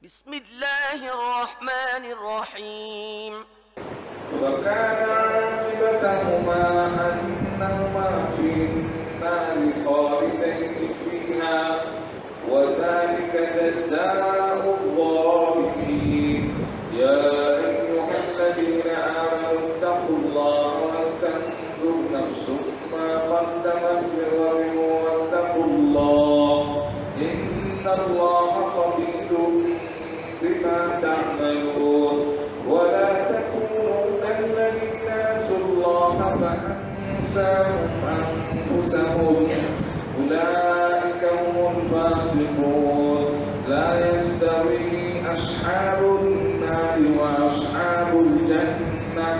بسم الله الرحمن الرحيم وكان عاقبتهما أنهما في النار خالدين فيها وذلك جزاء الظالمين يا أيها الذين آمنوا اتقوا الله ولتنظر نفس ما قدمت لغد واتقوا الله إن الله خبير بما تعملون ولا تكونوا كالذين نسوا الله فأنساهم أنفسهم أولئك هم الفاسقون لا يستوي أصحاب النار وأصحاب الجنة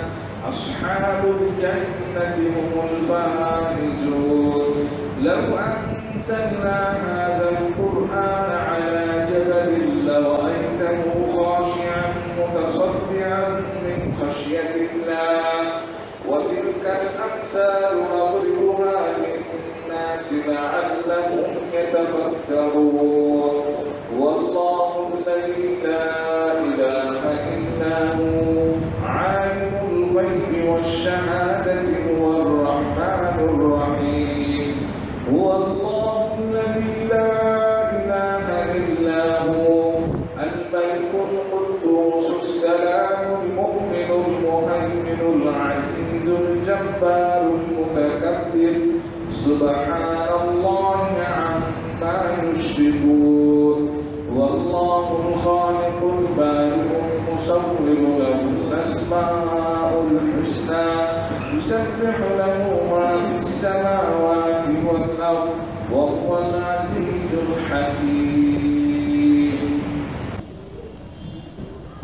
أصحاب الجنة هم الفائزون لو أنزلنا هذا القرآن على جبل لرأيته خاشعا متصدعا من خشية الله وتلك الأمثال نضربها للناس لعلهم يتفكرون والله الذي لا إله إلا هو عالم الغيب والشهادة هو الرحمن الرحيم هو الله الذي لا إله إلا هو الملك القدوس السلام المؤمن المهيمن العزيز الجبار المتكبر سبحان الله عما يشركون والله الخالق البارئ المصور له الأسماء الحسنى يسبح له ما في السماوات والأرض وهو العزيز الحكيم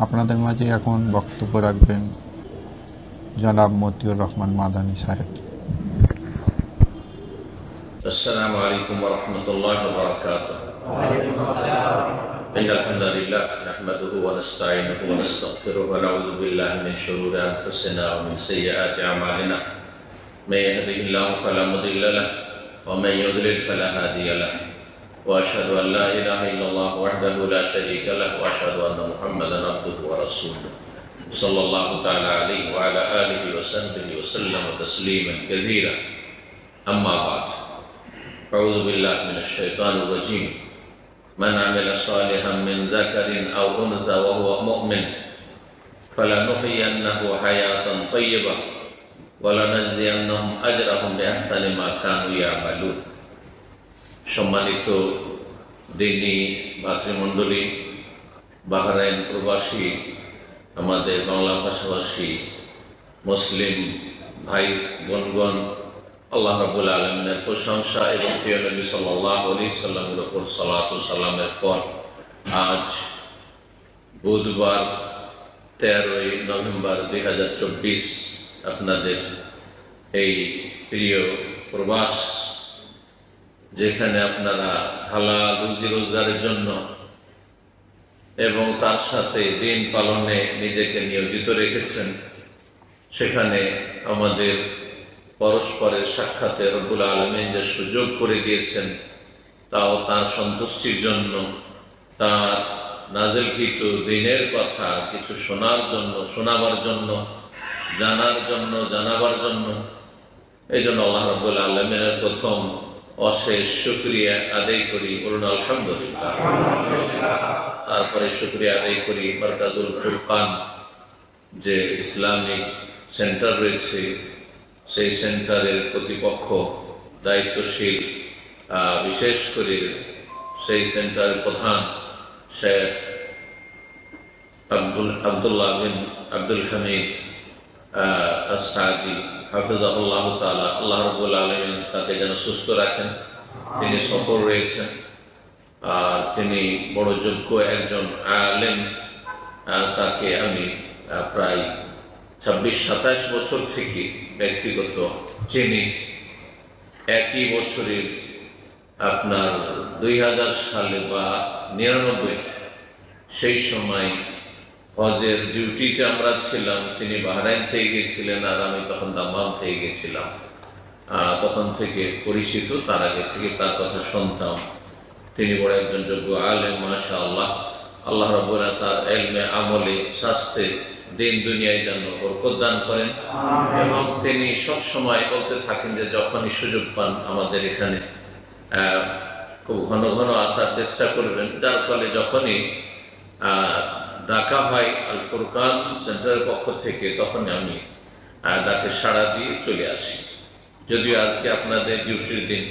আপনাদের মাঝে এখন বক্তব্য রাখবেন জনাব মতিউর রহমান মাদানী সাহেব। السلام عليكم ورحمة الله وبركاته. إن الحمد لله نحمده ونستعينه ونستغفره ونعوذ بالله من شرور أنفسنا ومن سيئات أعمالنا من يهده الله فلا مضل له ومن يضلل فلا هادي له وأشهد أن لا إله إلا الله وحده لا شريك له وأشهد أن محمدا عبده ورسوله صلى الله تعالى عليه وعلى آله وصحبه وسلم تسليما كثيرا أما بعد أعوذ بالله من الشيطان الرجيم من عمل صالحا من ذكر أو أنثى وهو مؤمن فلنحيينه حياة طيبة ولنجزينهم أجرهم بأحسن ما كانوا يعملون। সম্মানিত দিনী মাতৃমণ্ডলী, বাহরাইন প্রবাসী, আমাদের বাংলা ভাষাভাষী মুসলিম ভাই বোনগণ, আল্লাহ রাব্বুল আলামিনের প্রশংসা এবং প্রিয় নবী সাল্লাল্লাহু আলাইহি সাল্লামের উপর সালাত ও সালামের পর আজ বুধবার 13ই নভেম্বর 2024 আপনাদের এই প্রিয় প্রবাস, যেখানে আপনারা হালাল রুজি রোজগারের জন্য এবং তার সাথে দিন পালনে নিজেকে নিয়োজিত রেখেছেন, সেখানে আমাদের পরস্পরের সাক্ষাতে রব্বুল আলামিন যে সুযোগ করে দিয়েছেন, তাও তার সন্তুষ্টির জন্য, তার নাজিলকৃত দিনের কথা কিছু শোনার জন্য, শোনাবার জন্য, জানার জন্য, জানাবার জন্য। এই জন্য আল্লাহ রাব্বুল আলামিনের প্রথম অশেষ শুকরিয়া আদায় করি, বলুন আলহামদুলিল্লাহ। তারপরে শুকরিয়া আদায় করি মারকাজুল ফুরকান, যে ইসলামিক সেন্টার রয়েছে, সেই সেন্টারের কর্তৃপক্ষ দায়িত্বশীল, বিশেষ করে সেই সেন্টারের প্রধান শেখ আব্দুল্লাহ বিন আব্দুল হামিদ আস-সাদি হাফিজাহুল্লাহ তাআলা, আল্লাহ রাব্বুল আলামিন তাকে যেন সুস্থ রাখেন। তিনি সফর রয়েছেন, আর তিনি বড় যোগ্য একজন আলেম। তাকে আমি প্রায় 26-27 বছর থেকে ব্যক্তিগত চিনি। একই বছরের আপনার 2000 সালে বা 99 সেই সময় হজের ডিউটিতে আমরা ছিলাম। তিনি বাহরাইন থেকে গিয়েছিলেন আর আমি তখন দাম্মাম থেকে গিয়েছিলাম। তখন থেকে পরিচিত, তার আগে থেকে তার কথা শুনতাম। তিনি বড় একজন যোগ্য আলেম, মাশাআল্লাহ। আল্লাহ রাব্বুল আলামিন তার ইলমে, আমলে, স্বাস্থ্যে, দিন দুনিয়ায় যেন বরকত দান করেন এবং তিনি সব সময় বলতে থাকেন যে যখনই সুযোগ পান আমাদের এখানে খুব ঘন ঘন আসার চেষ্টা করবেন, যার ফলে যখনই ডাকা হয় আল ফুরকান সেন্টারের পক্ষ থেকে তখনই আমি ডাকে সাড়া দিয়ে চলে আসি। যদিও আজকে আপনাদের ডিউটির দিন,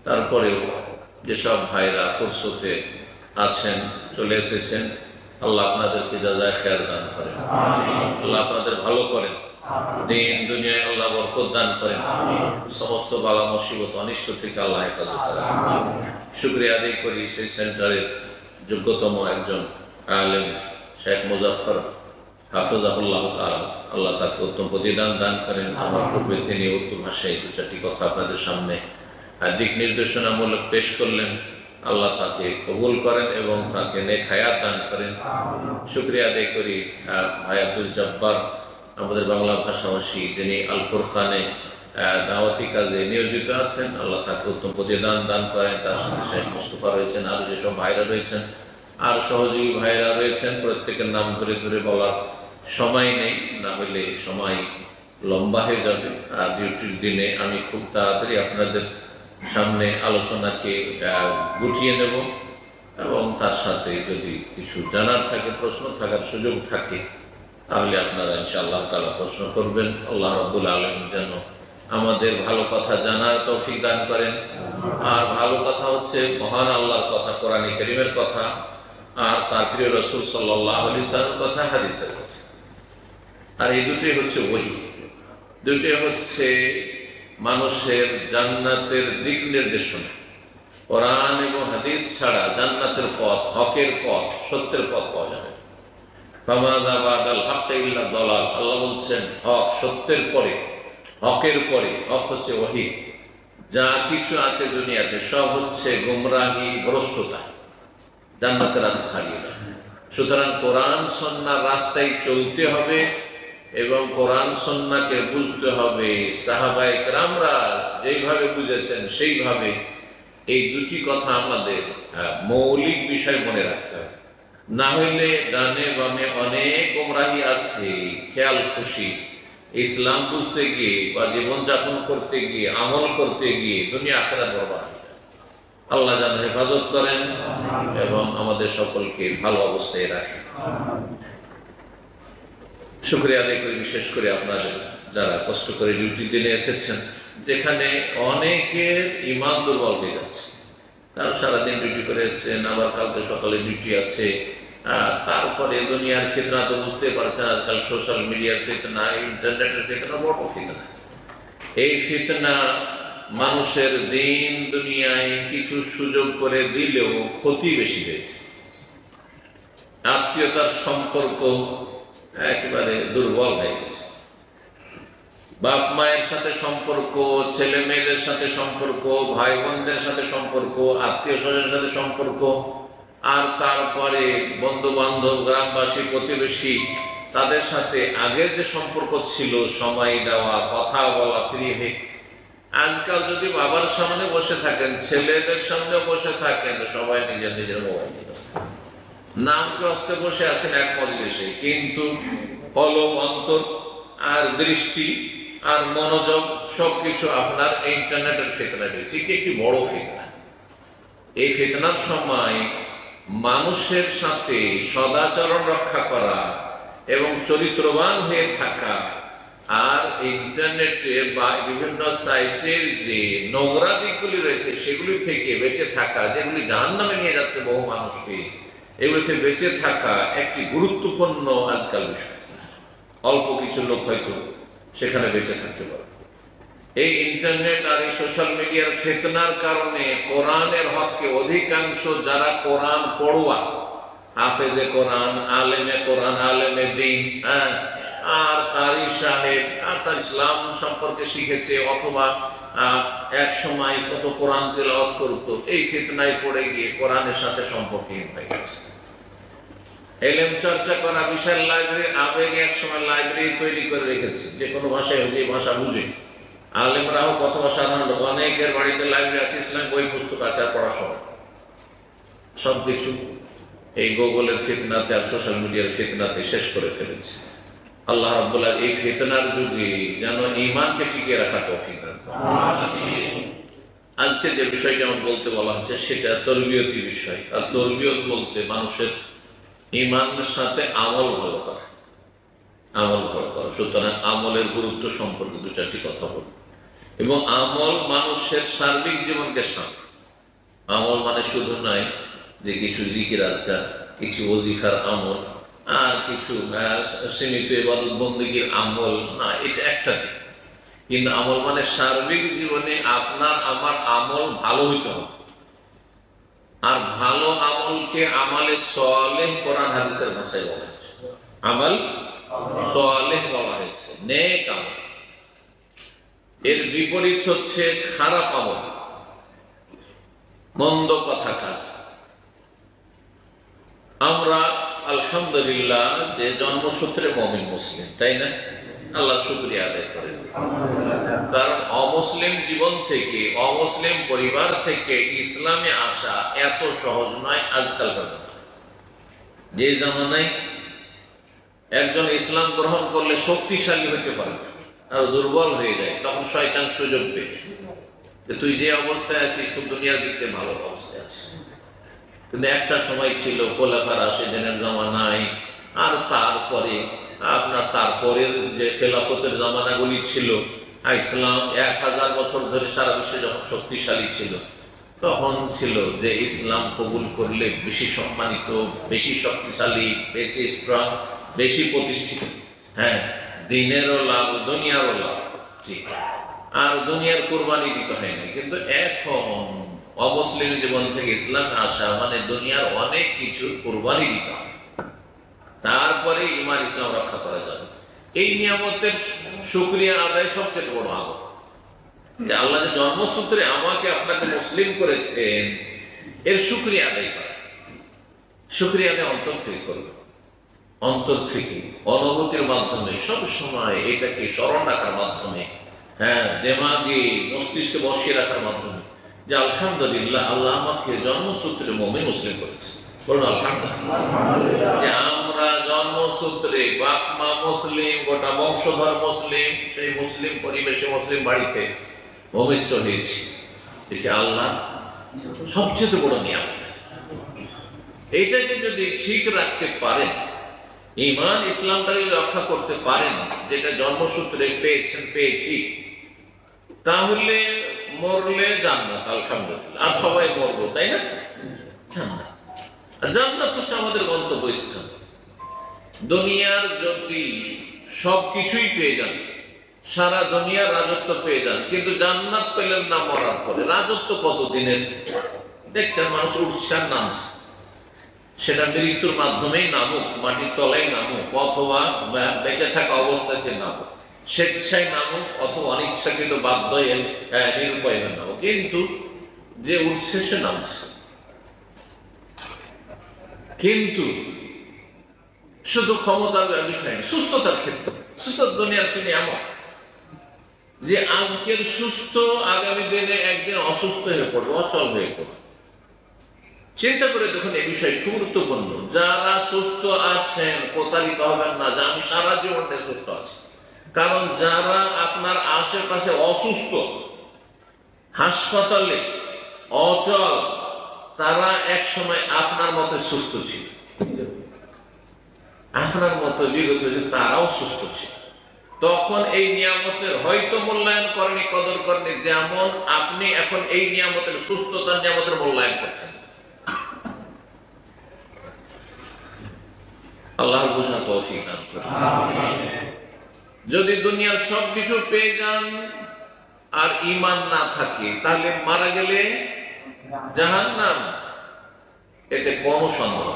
তারপরেও যেসব ভাইরা ফুরসতে আছেন, চলে এসেছেন, আল্লাহ আপনাদেরকে জাযায়ে খায়ের দান করেন, আল্লাহ আপনাদের ভালো করেন, দিন দুনিয়ায় আল্লাহ বরকত দান করেন, সমস্ত বালা মুসিবত অনিষ্ট থেকে আল্লাহ হেফাজত করেন। শুকরিয়া আদায় করি সেই সেন্টারের যোগ্যতম একজন আলেম শেখ মুজাফফর হাফিজাহুল্লাহ তাআলা, আল্লাহ তাকে উত্তম প্রতিদান দান করেন। আমার পূর্বে তিনি উর্দু ভাষায় দু চারটি কথা আপনাদের সামনে দিক নির্দেশনামূলক পেশ করলেন, আল্লাহ তাকে কবুল করেন এবং তাকে নেক হায়াত দান করেন। শুকরিয়া আদায় করি ভাই আব্দুল জব্বার, আমাদের বাংলা ভাষাভাষী, যিনি আল ফুরকানে দাওয়াতি কাজে নিয়োজিত আছেন, আল্লাহ তাকে উত্তম প্রতিদান দান করেন। তার সাথে শেখ মুস্তফা রয়েছেন, আরও যেসব ভাইরা রয়েছেন আর সহযোগী ভাইরা রয়েছেন, প্রত্যেকের নাম ধরে ধরে বলার সময় নেই, না হলে সময় লম্বা হয়ে যাবে। আর ডিউটির দিনে আমি খুব তাড়াতাড়ি আপনাদের সামনে আলোচনাকে গুটিয়ে নেব এবং তার সাথে যদি কিছু জানার থাকে, প্রশ্ন থাকার সুযোগ থাকে, তাহলে আপনারা ইনশাআল্লাহ তাআলা প্রশ্ন করবেন। আল্লাহ রাব্বুল আলামিন যেন আমাদের ভালো কথা জানার তৌফিক দান করেন। আর ভালো কথা হচ্ছে মহান আল্লাহর কথা, কোরআনে কারীমের কথা, আর তার প্রিয় রাসূল সাল্লাল্লাহু আলাইহি সাল্লামের কথা, হাদিসের কথা। আর এই দুটোই হচ্ছে ওহী, দুটোই হচ্ছে মানুষের জান্নাতের দিক নির্দেশনা। কোরআন এবং হাদিস ছাড়া জান্নাতের পথ, হকের পথ, সত্যের পথ পাওয়া যাবে। ফামাযা বাদাল হক ইল্লা দালাল, আল্লাহ বলছেন হক, সত্যের পরে, হকের পরে, হক হচ্ছে ওহী। যা কিছু আছে দুনিয়াতে সব হচ্ছে গুমরাহি, ভ্রষ্টতা, জান্নাতের রাস্তা হারিয়ে দেয়। সুতরাং কোরআন সুন্নাহর রাস্তায় চলতে হবে এবং কোরআন সুন্নাহকে বুঝতে হবে। সাহাবায়ে কেরামরা যেইভাবে বুঝেছেন সেইভাবে এই দুটি কথা আমাদের মৌলিক বিষয় মনে রাখতে হবে। না হইলে ডানে বামে অনেক গোমরাহি আছে, খেয়াল খুশি ইসলাম বুঝতে গিয়ে বা জীবনযাপন করতে গিয়ে, আমল করতে গিয়ে দুনিয়া আখিরাত বরবাদ হয়ে যায়। আল্লাহ যেন হেফাজত করেন এবং আমাদের সকলকে ভালো অবস্থায় রাখেন। শুকরিয়া আদায় করি বিশেষ করে আপনাদের যারা কষ্ট করে ডিউটির দিনে এসেছেন, যেখানে অনেকের ঈমান দুর্বল হয়ে যাচ্ছে, কারণ সারাদিন ডিউটি করে এসছেন, আবার কালকে সকালে ডিউটি আছে, তারপরে দুনিয়ার ফিতনা তো বুঝতে পারছেন, আজকাল সোশ্যাল মিডিয়ার ফিতনা, ইন্টারনেটের ফিতনা বড় ফিতনা। এই ফিতনা মানুষের দিন দুনিয়ায় কিছু সুযোগ করে দিলেও ক্ষতি বেশি হয়েছে। আত্মীয়তার সম্পর্ক একেবারে দুর্বল হয়ে গেছে, বাপ মায়ের সাথে সম্পর্ক, ছেলে মেয়েদের সাথে সম্পর্ক, ভাই বোনদের সাথে সম্পর্ক, আত্মীয় স্বজনের সাথে সম্পর্ক, আর তারপরে বন্ধু বান্ধব, গ্রামবাসী, প্রতিবেশী, তাদের সাথে আগের যে সম্পর্ক ছিল, সময় দেওয়া, কথা বলা, ফ্রি হয়ে, আজকাল যদি বাবার সামনে বসে থাকেন, ছেলেদের সামনে বসে থাকেন, সবাই নিজের নিজের মোবাইল নিয়ে ব্যস্ত। নামকে অস্তে বসে আছেন এক মজলিসে, কিন্তু কলম, অন্তর আর দৃষ্টি আর মনোযোগ সবকিছু আপনার ইন্টারনেটের ফিতনা রয়েছে। এটি একটি বড় ফিতনা। এই ফিতনার সময় মানুষের সাথে সদাচরণ রক্ষা করা এবং চরিত্রবান হয়ে থাকা, আর ইন্টারনেটে বা বিভিন্ন সাইটের যে নোংরা দিকগুলি রয়েছে সেগুলি থেকে বেঁচে থাকা, যেগুলি জাহান্নামে নিয়ে যাচ্ছে বহু মানুষকে, এগুলিতে বেঁচে থাকা একটি গুরুত্বপূর্ণ আজকাল বিষয়। অল্প কিছু লোক হয়তো সেখানে বেঁচে থাকতে পারে। এই ইন্টারনেট আর এই সোশ্যাল মিডিয়ার ফিতনার কারণে কোরআনের হককে অধিকাংশ যারা কোরআন পড়ুয়া, হাফেজে কোরআন, আলেমে কোরআন, আলেমে দ্বীন, আর কারি সাহেব, আর তার ইসলাম সম্পর্কে শিখেছে অথবা এক সময় কত কোরআন তেলাওয়াত করতো, এই ফিতনায় পড়ে গিয়ে কোরআনের সাথে সম্পর্কহীন হয়ে গেছে। এলেম চর্চা করা, বিশাল লাইব্রেরি, আবেগে এক সময় লাইব্রেরি তৈরি করে রেখেছে, যে কোনো ভাষায় যে ভাষা বুঝে। আলেমরাও কত সাধারণ লোক, অনেকের বাড়িতে লাইব্রেরি আছে, ইসলাম বই পুস্তক আছে, আর পড়াশোনা সবকিছু এই গুগলের ফিতনাতে আর সোশ্যাল মিডিয়ার ফিতনাতে শেষ করে ফেলেছে। আল্লাহ রাব্বুল আলামিন এই ফিতনার যুগে যেন ঈমানকে টিকিয়ে রাখার তৌফিক দান করেন। আমিন। আজকে যে বিষয়টা আমার বলতে বলা হচ্ছে সেটা তরবিয়তি বিষয়। আর তরবিয়ত বলতে মানুষের ঈমানের সাথে আমল ভালো করা, আমল ভালো করা। সুতরাং আমলের গুরুত্ব সম্পর্কে দু চারটি কথা বলব। এবং আমল মানুষের সার্বিক জীবনকে সামনে। আমল মানে শুধু নয় যে কিছু জিকির আজকার, কিছু ওজিফার আমল, আর কিছু সীমিত ইবাদত বন্দেগীর আমল না, এটা একটা দিক। কিন্তু আমল মানে সার্বিক জীবনে আপনার আমার আমল ভালো হইতে হবে। আর ভালো আমলকে আমালে সালেহ কোরআন হাদিসের ভাষায় বলা হয়েছে, আমল সালেহ বলা হয়েছে, নেক আমল। এর বিপরীত হচ্ছে খারাপ আমল, মন্দ কথা কাজ। আমরা আলহামদুলিল্লাহ যে জন্মসূত্রে মুমিন মুসলিম, তাই না? আল্লাহ শুকরিয়া আদায় করেন। কারণ অমুসলিম জীবন থেকে, অমুসলিম পরিবার থেকে ইসলামে আসা এত সহজ নয় আজকালকার জামানায়। যে জামানায় একজন ইসলাম গ্রহণ করলে শক্তিশালী হতে পারে আর দুর্বল হয়ে যায়, তখন শয়তান সুযোগ পেয়ে যে তুই যে অবস্থায় আছিস খুব দুনিয়ার দিক থেকে ভালো অবস্থায় আছিস। কিন্তু একটা সময় ছিল খোলাফায়ে রাশিদিনের জামানায়, আর তারপরে তারপরের যে খেলাফতের জামানাগুলি ছিল, ইসলাম 1000 বছর ধরে সারা বিশ্বে যখন শক্তিশালী ছিল, তখন ছিল যে ইসলাম কবুল করলে বেশি সম্মানিত, বেশি শক্তিশালী, বেশি স্ট্রং, বেশি প্রতিষ্ঠিত। হ্যাঁ, দিনেরও লাভ, দুনিয়ারও লাভ। ঠিক, আর দুনিয়ার কোরবানি দিতে হয় না। কিন্তু এখন অমুসলিম জীবন থেকে ইসলামে আসা মানে দুনিয়ার অনেক কিছু কোরবানি দিতে হবে, তারপরে ঈমান ইসলাম রক্ষা করা যাবে। এই নিয়ামতের শুকরিয়া আদায় সবচেয়ে বড় আমল। যে আল্লাহ যে জন্মসূত্রে আমাকে আপনাকে মুসলিম করেছেন, এর শুকরিয়া আদায় করা। শুকরিয়া আদায় অন্তর থেকে করবে, অন্তর থেকে অনুভূতির মাধ্যমে, সব সময় এটাকে স্মরণ রাখার মাধ্যমে, হ্যাঁ, দেমাগে মস্তিষ্কে বসিয়ে রাখার মাধ্যমে যে আলহামদুলিল্লাহ আল্লাহ আমাকে জন্মসূত্রে মুমিন মুসলিম করেছে। বলুন আলহামদুলিল্লাহ। যে আমরা জন্মসূত্রে বাপ মা মুসলিম, গোটা বংশধর মুসলিম, সেই মুসলিম পরিবেশে মুসলিম বাড়িতে ভূমিষ্ঠ হয়েছি, এটি আল্লাহ সবচেয়ে বড় নিয়ামত। এইটাকে যদি ঠিক রাখতে পারেন, ঈমান ইসলামটাকে রক্ষা করতে পারেন, যেটা জন্মসূত্রে পেয়েছি, তাহলে মরলে জান্নাত, আলহামদুলিল্লাহ। আর সবাই মরবো, তাই না? জান্নাত। জান্নাত হচ্ছে আমাদের গন্তব্যস্থান। দুনিয়ার যদি সবকিছুই পেয়ে যান, সারা দুনিয়ার রাজত্ব পেয়ে যান, কিন্তু জান্নাত পেলেন না মরার পরে, রাজত্ব কত দিনের? দেখছেন মানুষ উঠছে আর নামছে, সেটা মৃত্যুর মাধ্যমেই নামুক, মাটির তলায় নামুক, অথবা বেঁচে থাকা অবস্থাতে নামুক, স্বেচ্ছায় নামুক অথবা অনিচ্ছাকৃত বাধ্য নিরুপায় নামুক, কিন্তু যে উঠছে সে নামছে। কিন্তু শুধু ক্ষমতার বিষয় না, সুস্থতার ক্ষেত্রে, সুস্থ দুনিয়ার জন্য এমন যে আজকের সুস্থ, আগামী দিনে একদিন অসুস্থ হয়ে পড়বে, অচল হয়ে পড়বে। চিন্তা করে দেখুন, এই বিষয় খুব গুরুত্বপূর্ণ। যারা সুস্থ আছেন প্রতারিত হবেন না যে আমি সারা জীবনটা সুস্থ আছি। কারণ যারা আপনার আশেপাশে অসুস্থ, হাসপাতালে অচল, তারা এক সময় আপনার মতো সুস্থ ছিল, আপনার মতো বিগত তারাও সুস্থ ছিল। তখন এই নিয়ামতের হয়তো মূল্যায়ন করেনি, কদর করেনি, যেমন আপনি এখন এই নিয়ামতের, সুস্থতার নিয়ামতের মূল্যায়ন করছেন। আল্লাহর বোঝার তৌফিক দান করুন। যদি দুনিয়ার সবকিছু পেয়ে যান আর ঈমান না থাকে, তাহলে মারা গেলে জাহান্নাম, এতে কোনো সন্দেহ।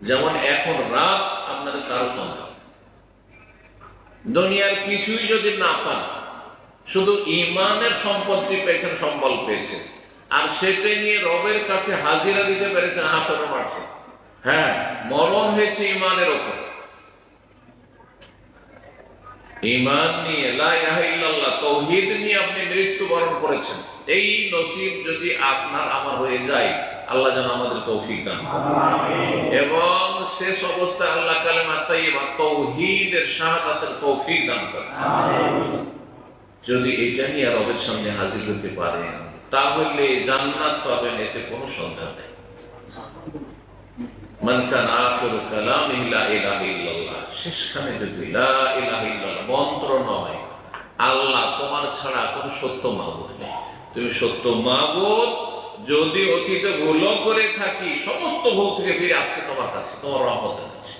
যেমন এখন রাত, আপনাদের কারো সন্দেহ। দুনিয়ার কিছুই যদি না পান, শুধু ঈমানের সম্পত্তি পেয়েছেন, সম্বল পেয়েছেন, আর সেটা নিয়ে রবের কাছে হাজিরা দিতে পেরেছেন হাসরের মাঠে। হ্যাঁ, মরণ হয়েছে ঈমানের উপর। ঈমান নিয়ে, লা ইলাহা ইল্লাল্লাহ, তাওহীদ নিয়ে আপনি মৃত্যুবরণ করেছেন। এই নসিব যদি আপনার আমার হয়ে যায়, আল্লাহ যেন আমাদের তৌফিক দান করেন এবং শেষ অবস্থায় আল্লাহ কালেমা তাইয়্যিবা তাওহীদের শাহাদাতের তৌফিক দান করেন। যদি এটা নিয়ে রবের সামনে হাজির হতে পারেন তাহলে জান্নাত পাবেন, এতে কোনো সন্দেহ নেই। মান কানা আখিরু কালামিহি লা ইলাহা ইল্লাল্লাহ, শেষখানে যদি লা ইলাহা ইল্লাল্লাহ মন্ত্র নয়, আল্লাহ তোমার ছাড়া কোনো সত্য মাবুদ নেই, তুমি সত্য মাবুদ, যদি অতীতে ভুলও করে থাকি সমস্ত ভুল থেকে ফিরে আসছে তোমার কাছে, তোমার রহমতের কাছে।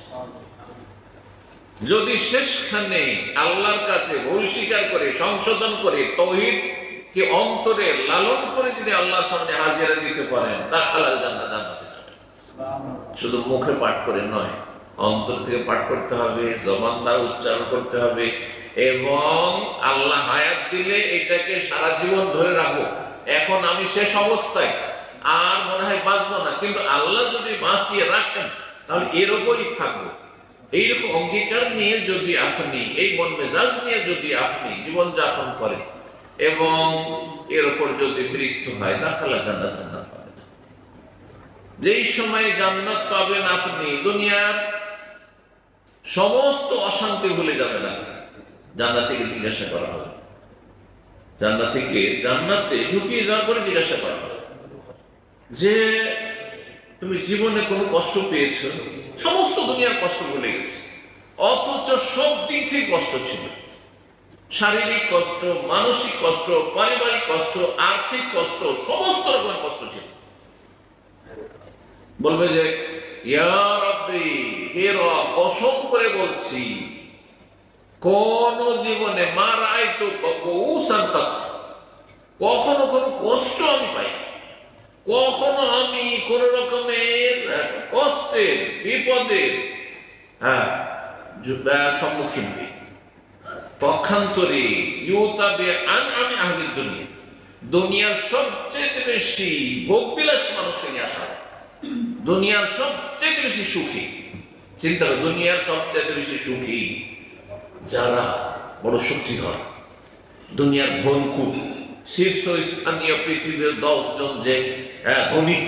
যদি শেষখানে আল্লাহর কাছে ভুল স্বীকার করে সংশোধন করে তাওহীদ কে অন্তরে লালন করে যদি আল্লাহর সামনে হাজিরা দিতে পারেন দাখালাল জান্নাত, জান্নাতে যাবেন। শুধু মুখে পাঠ করে নয়, অন্তর থেকে পাঠ করতে হবে, জবান দ্বারা উচ্চারণ করতে হবে এবং আল্লাহ হায়াত দিলে এটাকে সারা জীবন ধরে রাখবো। এখন আমি শেষ অবস্থায় আর মনে হয় বাঁচবো না, কিন্তু আল্লাহ যদি বাঁচিয়ে রাখেন তাহলে এর উপরই থাকবো। এইরকম অঙ্গীকার নিয়ে যদি আপনি এই মন মেজাজ নিয়ে যদি আপনি জীবন যাপন করেন এবং এর উপর যদি মৃত্যু হয় দাখালা জান্নাত, জান্নাত পাবেন। যেই সময় জান্নাত পাবেন আপনি দুনিয়ার সমস্ত অশান্তি ভুলে যাবেন। জান্নাত থেকে জিজ্ঞাসা করা হবে, জান্নাত থেকে জান্নাতে ঢুকিয়ে যাওয়ার পরে জিজ্ঞাসা করা হবে যে তুমি জীবনে কোনো কষ্ট পেয়েছো? সমস্ত দুনিয়ার কষ্ট ভুলে গেছে, অথচ সব দিক থেকে কষ্ট ছিল, শারীরিক কষ্ট, মানসিক কষ্ট, পারিবারিক কষ্ট, আর্থিক কষ্ট, সমস্ত রকমের কষ্ট ছিল। বলবে যে ইয়া রাব্বি, হে রব কসম করে বলছি কোন জীবনে মা রাআইতু বাউসান কাত, কখনো কোনো কষ্ট আমি পাইনি, কখনো আমি কোন রকমের কষ্টের বিপদের সম্মুখীন হই। পক্ষান্তরে ইউতাবে আনআমি আহলিদ দুনিয়া, দুনিয়ার সবচেয়ে বেশি ভোগবিলাসী মানুষকে নিয়ে আসা হয়, দুনিয়ার সবচেয়ে বেশি সুখী। চিন্তা করো, দুনিয়ার সবচেয়ে বেশি সুখী যারা বড় শক্তিধর, দুনিয়ার ধনকুল, শীর্ষস্থানীয় পৃথিবীর 10 জন যে ধনী,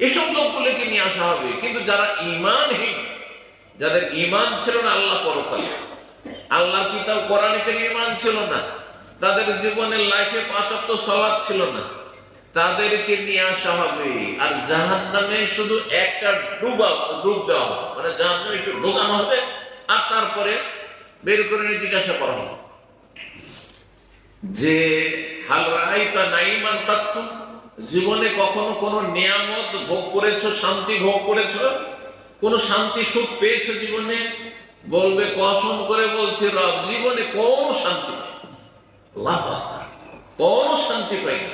এসব লোকগুলোকে নিয়ে আসা হবে। কিন্তু যারা ঈমানহীন, যাদের ঈমান ছিল না আল্লাহ পরকালে, আল্লাহর কিতাব কোরআনে কারীমে ঈমান ছিল না, তাদের জীবনের লাইফে 5 ওয়াক্ত সালাত ছিল না, তাদেরকে নিয়ে আসা হবে। আর জাহান্নামে শুধু একটা ডুব দেওয়া হবে, মানে জাহান্নামে একটু ঢোকানো হবে আর তারপরে বের করে নিয়ে জিজ্ঞাসা করা হবে যে হাল রাআইতা নাঈমান কাত্তু, জীবনে কখনো কোনো নিয়ামত ভোগ করেছো, শান্তি ভোগ করেছো, কোনো শান্তি সুখ পেয়েছো জীবনে? বলবে কসম করে বলছি রব জীবনে কোনো শান্তি পাই, আল্লাহু আকবার, কোনো শান্তি পাইনি।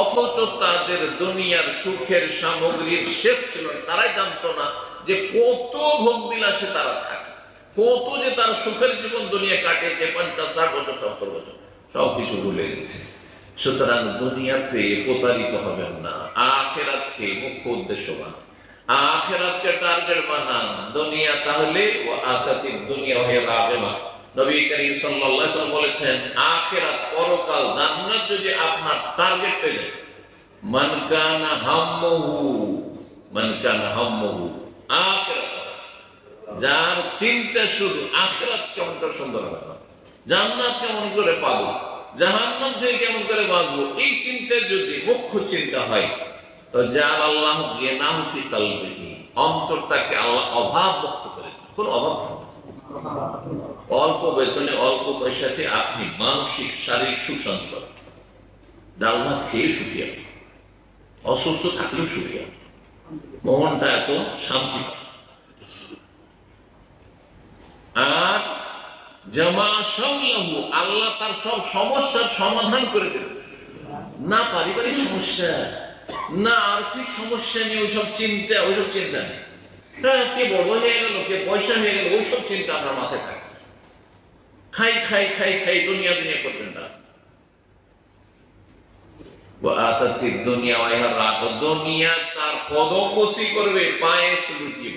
অথচ তাদের দুনিয়ার সুখের সামগ্রীর শেষ ছিল না, তারাই জানতো না যে কত ভোগ বিলাসে তারা থাকে, কত যে তার সুখের জীবন দুনিয়া কাটিয়েছে, 50-60 বছর 70 বছর, সবকিছু ভুলে গেছে। সুতরাং দুনিয়াতে প্রতারিত হবেন না, আখিরাতকে মুখ্য উদ্দেশ্য বানান, আখিরাতকে টার্গেট বানান। দুনিয়া তাহলে ও আতাতিদ দুনিয়া ওয়া হিয়া রাগিমা, নবী করিম সাল্লাল্লাহু আলাইহি ওয়াসাল্লাম বলেছেন আখিরাত পরকাল জান্নাত যদি আপনার টার্গেট হয়ে যায়, মান কানা হাম্মুহু আখিরাত, যার চিন্তা শুধু আখিরাত কেমন করে সুন্দর হবে, জান্নাত কেমন করে পাবো, জাহান্নাম থেকে কেমন করে বাঁচবো, এই চিন্তা যদি মুখ্য চিন্তা হয় তো জাল আল্লাহ গিনাহু ফি কলবিহি, অন্তরটাকে আল্লাহ অভাব মুক্ত করে দেন, কোনো অভাব থাকবে না। অল্প বেতনে অল্প পয়সাতে আপনি মানসিক শারীরিক সুখ শান্তি পাবেন, ডাল ভাত খেয়ে সুখী হবে, অসুস্থ থাকলেও সুখী হবে, মনটা এত শান্তি পাবে। আর জামা শামলাহু, আল্লাহ তার সব সমস্যার সমাধান করে দেবেন। না পারিবারিক সমস্যা, না আর্থিক সমস্যা নিয়ে ওইসব চিন্তা নেই, কে বড় হয়ে গেল, কে পয়সা হয়ে গেল, ওইসব চিন্তা আপনার মাথায় থাকে। খাই দুনিয়া করবেন না। দুনিয়া তার কদম বসি করবে, পায়ে লুটিয়ে,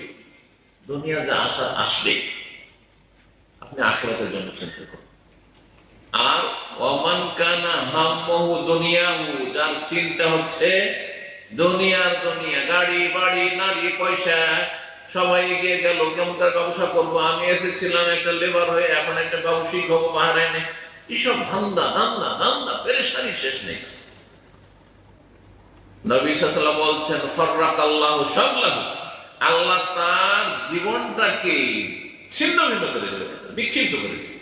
দুনিয়া যা আসা আসবে, আপনি আখিরাতের জন্য চিন্তা করুন। আর ওয়ামান কানা হাম্মুহু দুনিয়াহু, যার চিন্তা হচ্ছে দুনিয়ার দুনিয়া, গাড়ি বাড়ি নারী পয়সা, সবাই এগিয়ে গেল কেমন তার ব্যবসা করবো, আমি এসেছিলাম একটা লেবার হয়ে, এখন একটা ব্যবসায়িক হবো বাহরাইনে। এইসব ধান্দা ধান্দা ধান্দা পেরেশানি শেষ নেই। নবী সাল্লাল্লাহু আলাইহি ওয়াসাল্লাম বলছেন ফাররাকাল্লাহু শামলাহু, আল্লাহ তার জীবনটাকে ছিন্ন ভিন্ন করে দেবে, বিক্ষিপ্ত করে দেবে।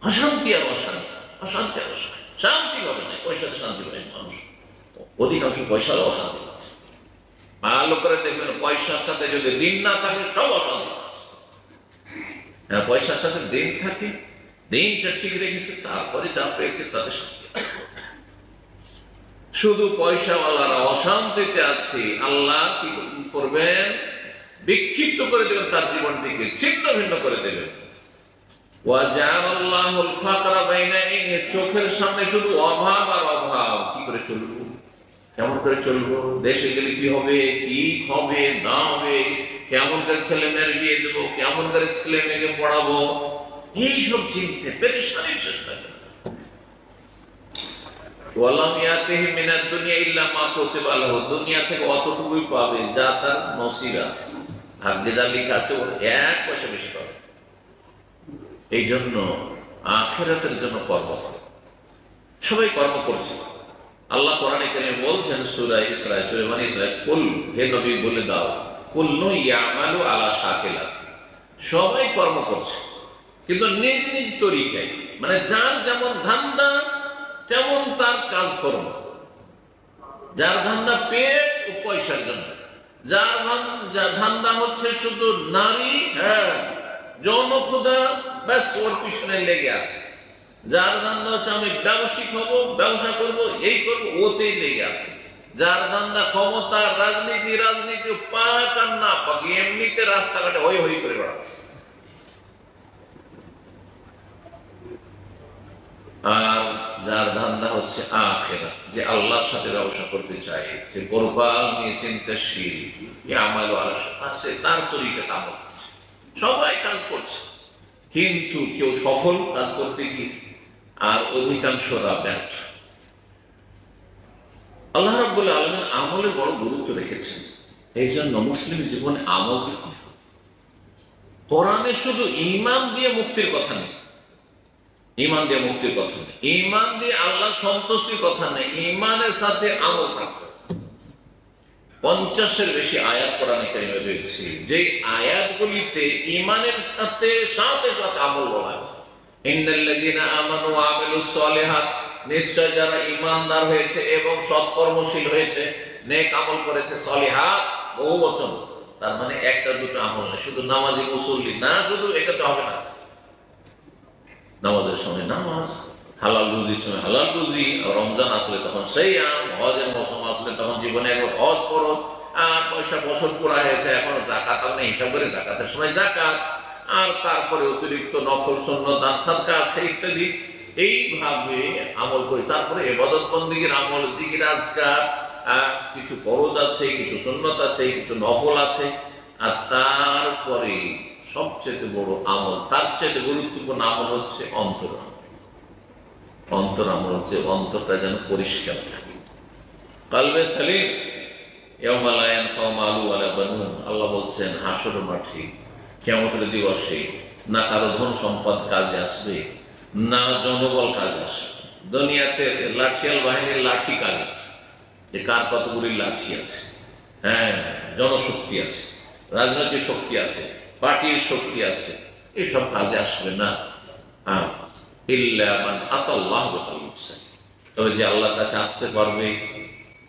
অশান্তি আর অশান্তি, অশান্তি আর অশান্তি, শান্তি পাবে না। পয়সাতে শান্তি পায় মানুষ, অধিকাংশ পয়সার অশান্তি আছে। ভালো করে দেখবেন, পয়সার সাথে যদি দিন না থাকে সব অশান্তি আছে। পয়সার সাথে দিন থাকে, দিনটা ঠিক রেখেছে, তারপরে যা পেয়েছে তাতে শান্তি। শুধু পয়সাওয়ালারা অশান্তিতে আছে, আল্লাহ কি করবেন? বিক্ষিপ্ত করে দেবেন, তার জীবনটিকে ছিন্ন ভিন্ন করে দেবেন। চোখের সামনে শুধু অভাব আর অভাব। কি করে চলবো, কেমন করে চলবো, দেশে গেলে কি হবে, কি হবে না হবে, কেমন করে ছেলে মেয়ের বিয়ে দেবো, কেমন করে ছেলে মেয়েকে পড়াবো, এইসব চিন্তে পেরেশানি শেষ থাকে। দুনিয়া থেকে অতটুকুই পাবে যা তার নসিব আছে, ভাগ্যে যা লেখা আছে ওর 1 পয়সা বেশি পাবে। এই জন্য আখিরাতের জন্য কর্ম করে, সবাই কর্ম করছে। আল্লাহ কোরআনে কারীমে বলছেন সূরা ইসরা, সূরা বনী ইসরাঈল, কুল, হে নবী বলে দাও, কুল্লু ইয়ামালু আলা শাকিলাতি, সবাই কর্ম করছে কিন্তু নিজ নিজ তরিকায়, মানে যার যেমন ধান্দা তেমন তার কাজ কর্ম। যার ধান্দা পেট ও পয়সার জন্য, যার ধান্দা হচ্ছে শুধু নারী, যৌন ক্ষুধা, ব্যাস ওর পিছনে লেগে আছে। যার ধান্দা হচ্ছে আমি ব্যবসায়িক হব, ব্যবসা করব, এই করবো, ওতেই লেগে আছে। যার ধান্দা ক্ষমতা, রাজনীতি, রাজনীতি পাক আর না পাক, এমনিতে রাস্তাঘাটে হই হই করে বেড়াচ্ছে। আর যার ধান্দা হচ্ছে আখিরাত, যে আল্লাহর সাথে ব্যবসা করতে চায়, যে পরকাল নিয়ে চিন্তাশীল, ইয়ামালু আলা শাকিলাতি, তার তরিকাতে আমল করছে। সবাই কাজ করছে কিন্তু কেউ সফল কাজ করতে গিয়ে, আর অধিকাংশরা ব্যর্থ। আল্লাহ রাব্বুল আলামিন আমলের বড় গুরুত্ব রেখেছেন। এই জন্য মুসলিম জীবনে আমল দিতে হবে। কোরআনে শুধু ঈমান দিয়ে মুক্তির কথা নেই, ঈমান দিয়ে মুক্তির কথা নেই, ঈমান দিয়ে আল্লাহর সন্তুষ্টির কথা নেই, ঈমানের সাথে আমল থাকবে। 50-এর বেশি আয়াত কোরআনে কারীমে রয়েছে, যে আয়াতগুলিতে ঈমানের সাথে সাথে সাথে আমল বলা আছে। ইন্নাল্লাযীনা আমানু ওয়া আমিলুস সালিহাত, নিশ্চয় যারা ঈমানদার হয়েছে এবং সৎকর্মশীল হয়েছে, নেক আমল করেছে, সলিহাত বহুবচন, তার মানে একটা দুটো আমল না, শুধু নামাজি মুসল্লি না, শুধু এটাতে হবে না। নামাজের সময় নামাজ, হালাল রুজির সময় হালাল রুজি, রমজান আসলে তখন সিয়াম, হজের মৌসুম আসলে তখন জীবনে একবার হজ ফরজ, আর পয়সা বছর পুরা হয়েছে এখন যাকাত আপনি হিসাব করে যাকাতের সময় যাকাত, আর তারপরে অতিরিক্ত নফল সুন্নাত দান সাদকা আছে ইত্যাদি। এইভাবে আমল করি। তারপরে ইবাদত বন্দেগীর আমল, জিকির আজকার, কিছু ফরজ আছে, কিছু সুন্নাত আছে, কিছু নফল আছে, আর তারপরে সবচেয়ে বড় আমল, তার চেয়ে গুরুত্বপূর্ণ আমল হচ্ছে অন্তর আমল। অন্তর আমল হচ্ছে অন্তরটা যেন পরিষ্কার থাকে, কালবে সালিম। ইয়াউমা লা ইয়ানফাউ মালু ওয়ালা বানুন, আল্লাহ বলছেন হাসর মাঠে, কিয়ামতের দিবসে না কারো ধন সম্পদ কাজে আসবে, না জনবল কাজে আসবে। দুনিয়াতে লাঠিয়াল বাহিনীর লাঠি কাজ আছে, যে কার কতগুলি লাঠি আছে, জনশক্তি আছে, রাজনৈতিক শক্তি আছে, পার্টির শক্তি আছে, এসব কাজে আসবে না। ইল্লা মান আতাল্লাহ বিকলবিন সালিম, তবে যে আল্লাহর কাছে আসতে পারবে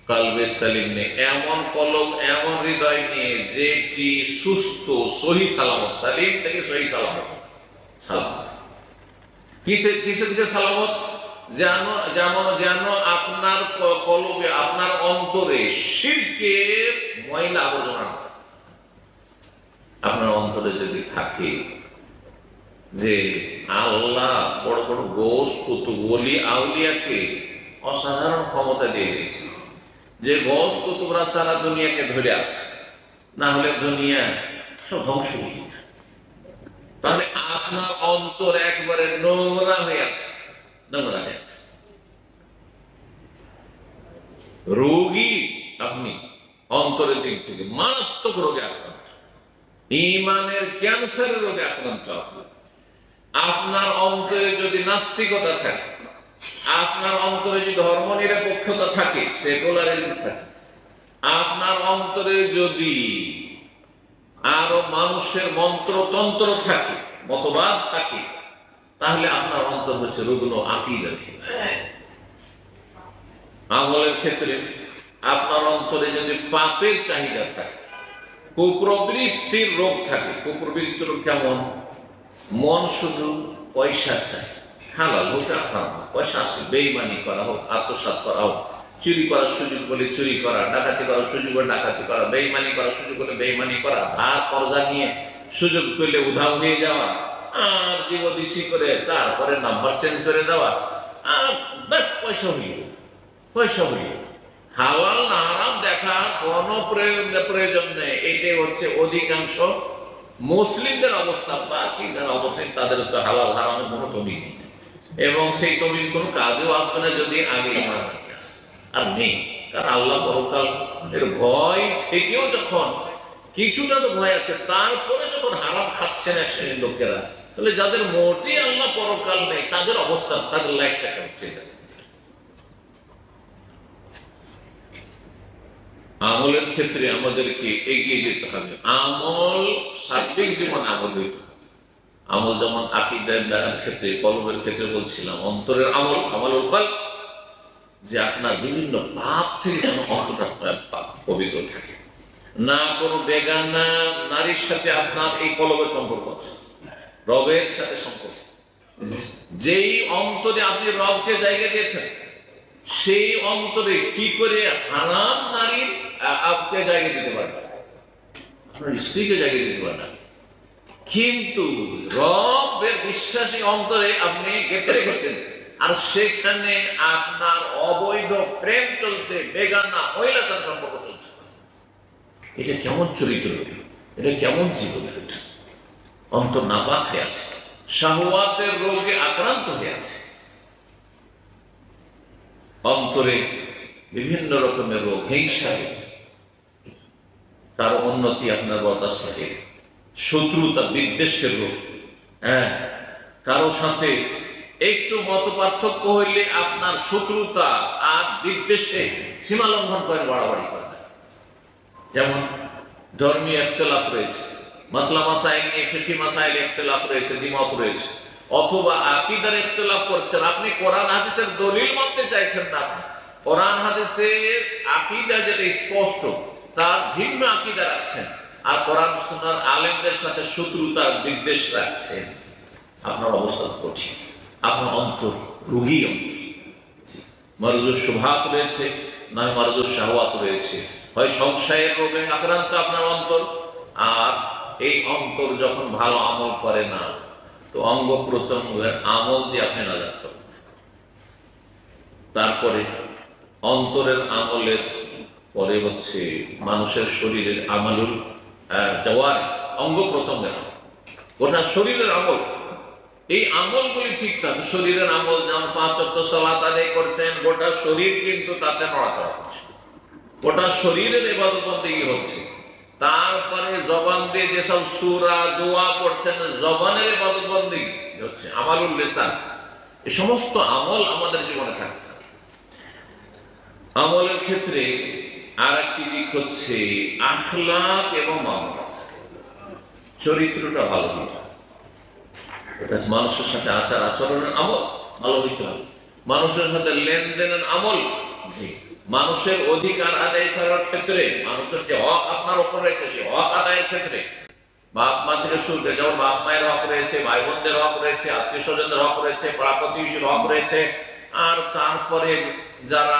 কালবে সালিম নিয়ে, এমন কলব, এমন হৃদয় নিয়ে যেটি সুস্থ, সহি সালামত। সালিম থেকে সহি সালামত, সালামত কিসে থেকে সালামত? যেন আপনার কলবে, আপনার অন্তরে শিরকের ময়লা আবর্জনা না থাকে। আপনার অন্তরে যদি থাকে যে আল্লাহ বড় বড় গোস কুতুব ওলি আউলিয়াকে অসাধারণ ক্ষমতা দিয়ে দিয়েছে, যে গোস কুতুবরা সারা দুনিয়াকে ধরে আছে, না হলে দুনিয়া সব ধ্বংস হয়ে যেত। তাহলে আপনার অন্তর একবারে নোংরা হয়ে আছে, নোংরা হয়ে আছে, রোগী আপনি অন্তরের দিক থেকে মারাত্মক রোগে আক্রান্ত, ঈমানের ক্যান্সারের রোগে আক্রান্ত, আপনার অন্তরে যদি নাস্তিকতা থাকে, আপনার অন্তরে যদি ধর্ম নিরপেক্ষতা থাকে, সেকুলারিজম থাকে, আপনার অন্তরে যদি আরো মানুষের মন্ত্রতন্ত্র থাকে, মতবাদ থাকে, তাহলে আপনার অন্তর হচ্ছে রুগ্ন আকীদার ক্ষেত্রে। আমলের ক্ষেত্রে আপনার অন্তরে যদি পাপের চাহিদা থাকে, কুপ্রবৃত্তির রোগ থাকে। কুপ্রবৃত্তির রোগ কেমন? মন শুধু পয়সা চায়, হালাল হোক আর হারাম, পয়সা আসলে বেঈমানি করা হোক, আত্মসাৎ করা হোক, চুরি করার সুযোগ বলে চুরি করা, ডাকাতি করার সুযোগ বলে ডাকাতি করা, বেঈমানি করার সুযোগ বলে বেঈমানি করা, ধার কর্জা নিয়ে সুযোগ পেলে উধাও হয়ে যাওয়া, আর দিবদিছি করে তারপরে নাম্বার চেঞ্জ করে দেওয়া, আর বেশ পয়সা হইল, পয়সা হইল। হালাল না হারাম দেখা কোনো প্রয়োজন নেই। এটাই হচ্ছে অধিকাংশ মুসলিমদের অবস্থা। বাকি যারা অবস্থায় তাদের তো হালাল হারামের কোনো তমিজ নেই, এবং সেই তমিজ কোনো কাজেও আসবে না যদি আগে ইমান নিয়ে আসে। আর নেই, কারণ আল্লাহ পরকাল এর ভয় থেকেও যখন কিছুটা তো ভয় আছে, তারপরে যখন হারাম খাচ্ছেন এক শ্রেণীর লোকেরা, তাহলে যাদের মোটেই আল্লাহ পরকাল নেই তাদের অবস্থা, তাদের লাইফটা কেমন ঠিক আছে। আমলের ক্ষেত্রে আমাদেরকে এগিয়ে যেতে হবে। আমল সার্বিক জীবনে আমল হইতে হবে। আমল যেমন আকীদার ক্ষেত্রে, কলবের ক্ষেত্রে বলছিলাম, অন্তরের আমল, আমলুল কলব, যে আপনার বিভিন্ন পাপ থেকে যেন অন্তরটা পবিত্র থাকে। না কোনো বেগানা নারীর সাথে আপনার এই কলবের সম্পর্ক আছে, রবের সাথে সম্পর্ক। যেই অন্তরে আপনি রবকে জায়গা দিয়েছেন, সেই অন্তরে কি করে হারাম নারীর আপনি জায়গা দিতে পারেন, আপনার স্ত্রীকে জায়গা দিতে পারেন। কিন্তু রবের বিশ্বাসী অন্তরে আপনি গেঁথে রেখেছেন, আর সেখানে আপনার অবৈধ প্রেম চলছে, বেগানা মহিলার সাথে সম্পর্ক চলছে। এটা কেমন চরিত্র, এটা কেমন জীবন? এটা অন্তর নাপাক হয়ে আছে, শাহওয়াতের রোগে আক্রান্ত হয়ে আছে, অন্তরে বিভিন্ন রকমের রোগ, হিংসা, তার উন্নতি আপনার বরদাস্ত থাকে, শত্রুতা বিদ্বেষের রোগ। হ্যাঁ, কারো সাথে একটু মত পার্থক্য হইলে আপনার শত্রুতা আর বিদ্বেষে সীমা লঙ্ঘন করে, বাড়াবাড়ি করে। যেমন ধর্মীয় ইখতিলাফ রয়েছে, মাসলা মাসাইল নিয়ে ফিকহি মাসাইল ইখতিলাফ রয়েছে, দ্বিমত রয়েছে, অথবা আকীদার ইখতিলাফ করছেন। আপনি কোরআন হাদিসের দলিল মানতে চাইছেন না, কোরআন হাদিসের আকীদা যেটা স্পষ্ট, তার ভিন্ন আকীদা রাখছেন, আর কোরআন সুন্নাহর আলেমদের সাথে শত্রুতার বিদ্বেষ রাখছেন। আপনার অবস্থা কঠিন, আপনার অন্তর রোগী অন্তর, মারজুর শুবহাত রয়েছে, নয় মারজুর শাহওয়াত রয়েছে। হয় সংশয়ের রোগে আক্রান্ত আপনার অন্তর, আর এই অন্তর যখন ভালো আমল করে না, তো অঙ্গ প্রত্যঙ্গের আমল দিয়ে আপনি নাজাত করবেন। তারপরে অন্তরের আমলের পরে হচ্ছে মানুষের শরীরের আমালুল জওয়ার, অঙ্গ প্রত্যঙ্গের আমল, গোটা শরীরের আমল। এই আমলগুলি ঠিক থাকে। শরীরের আমল যেমন 5 ওয়াক্ত সালাত আদায় করছেন, গোটা শরীর কিন্তু তাতে নড়াচড়া করছে, গোটা শরীরের ইবাদত বন্দেগী হচ্ছে। তারপরে জবান দিয়ে যেসব সূরা দোয়া পড়ছেন, জবানের ইবাদত বন্দেগী হচ্ছে, আমালুল লিসান। এই সমস্ত আমল আমাদের জীবনে থাকতে হবে। আমলের ক্ষেত্রে আর একটি দিক হচ্ছে আখলাক এবং মামলাত, চরিত্রটা ভালো হইতে হবে। এটা মানুষের সাথে আচার আচরণের আমল ভালো হইতে হবে, মানুষের সাথে লেনদেনের আমল, জি, মানুষের অধিকার আদায় করার ক্ষেত্রে, মানুষের যে হক আপনার উপর রয়েছে, সেই হক আদায়ের ক্ষেত্রে বাপ মা থেকে শুরু করে, যেমন বাপ মায়ের হক রয়েছে, ভাই বোনদের হক রয়েছে, আত্মীয় স্বজনদের হক রয়েছে, পাড়া প্রতিবেশীর হক রয়েছে, আর তারপরে যারা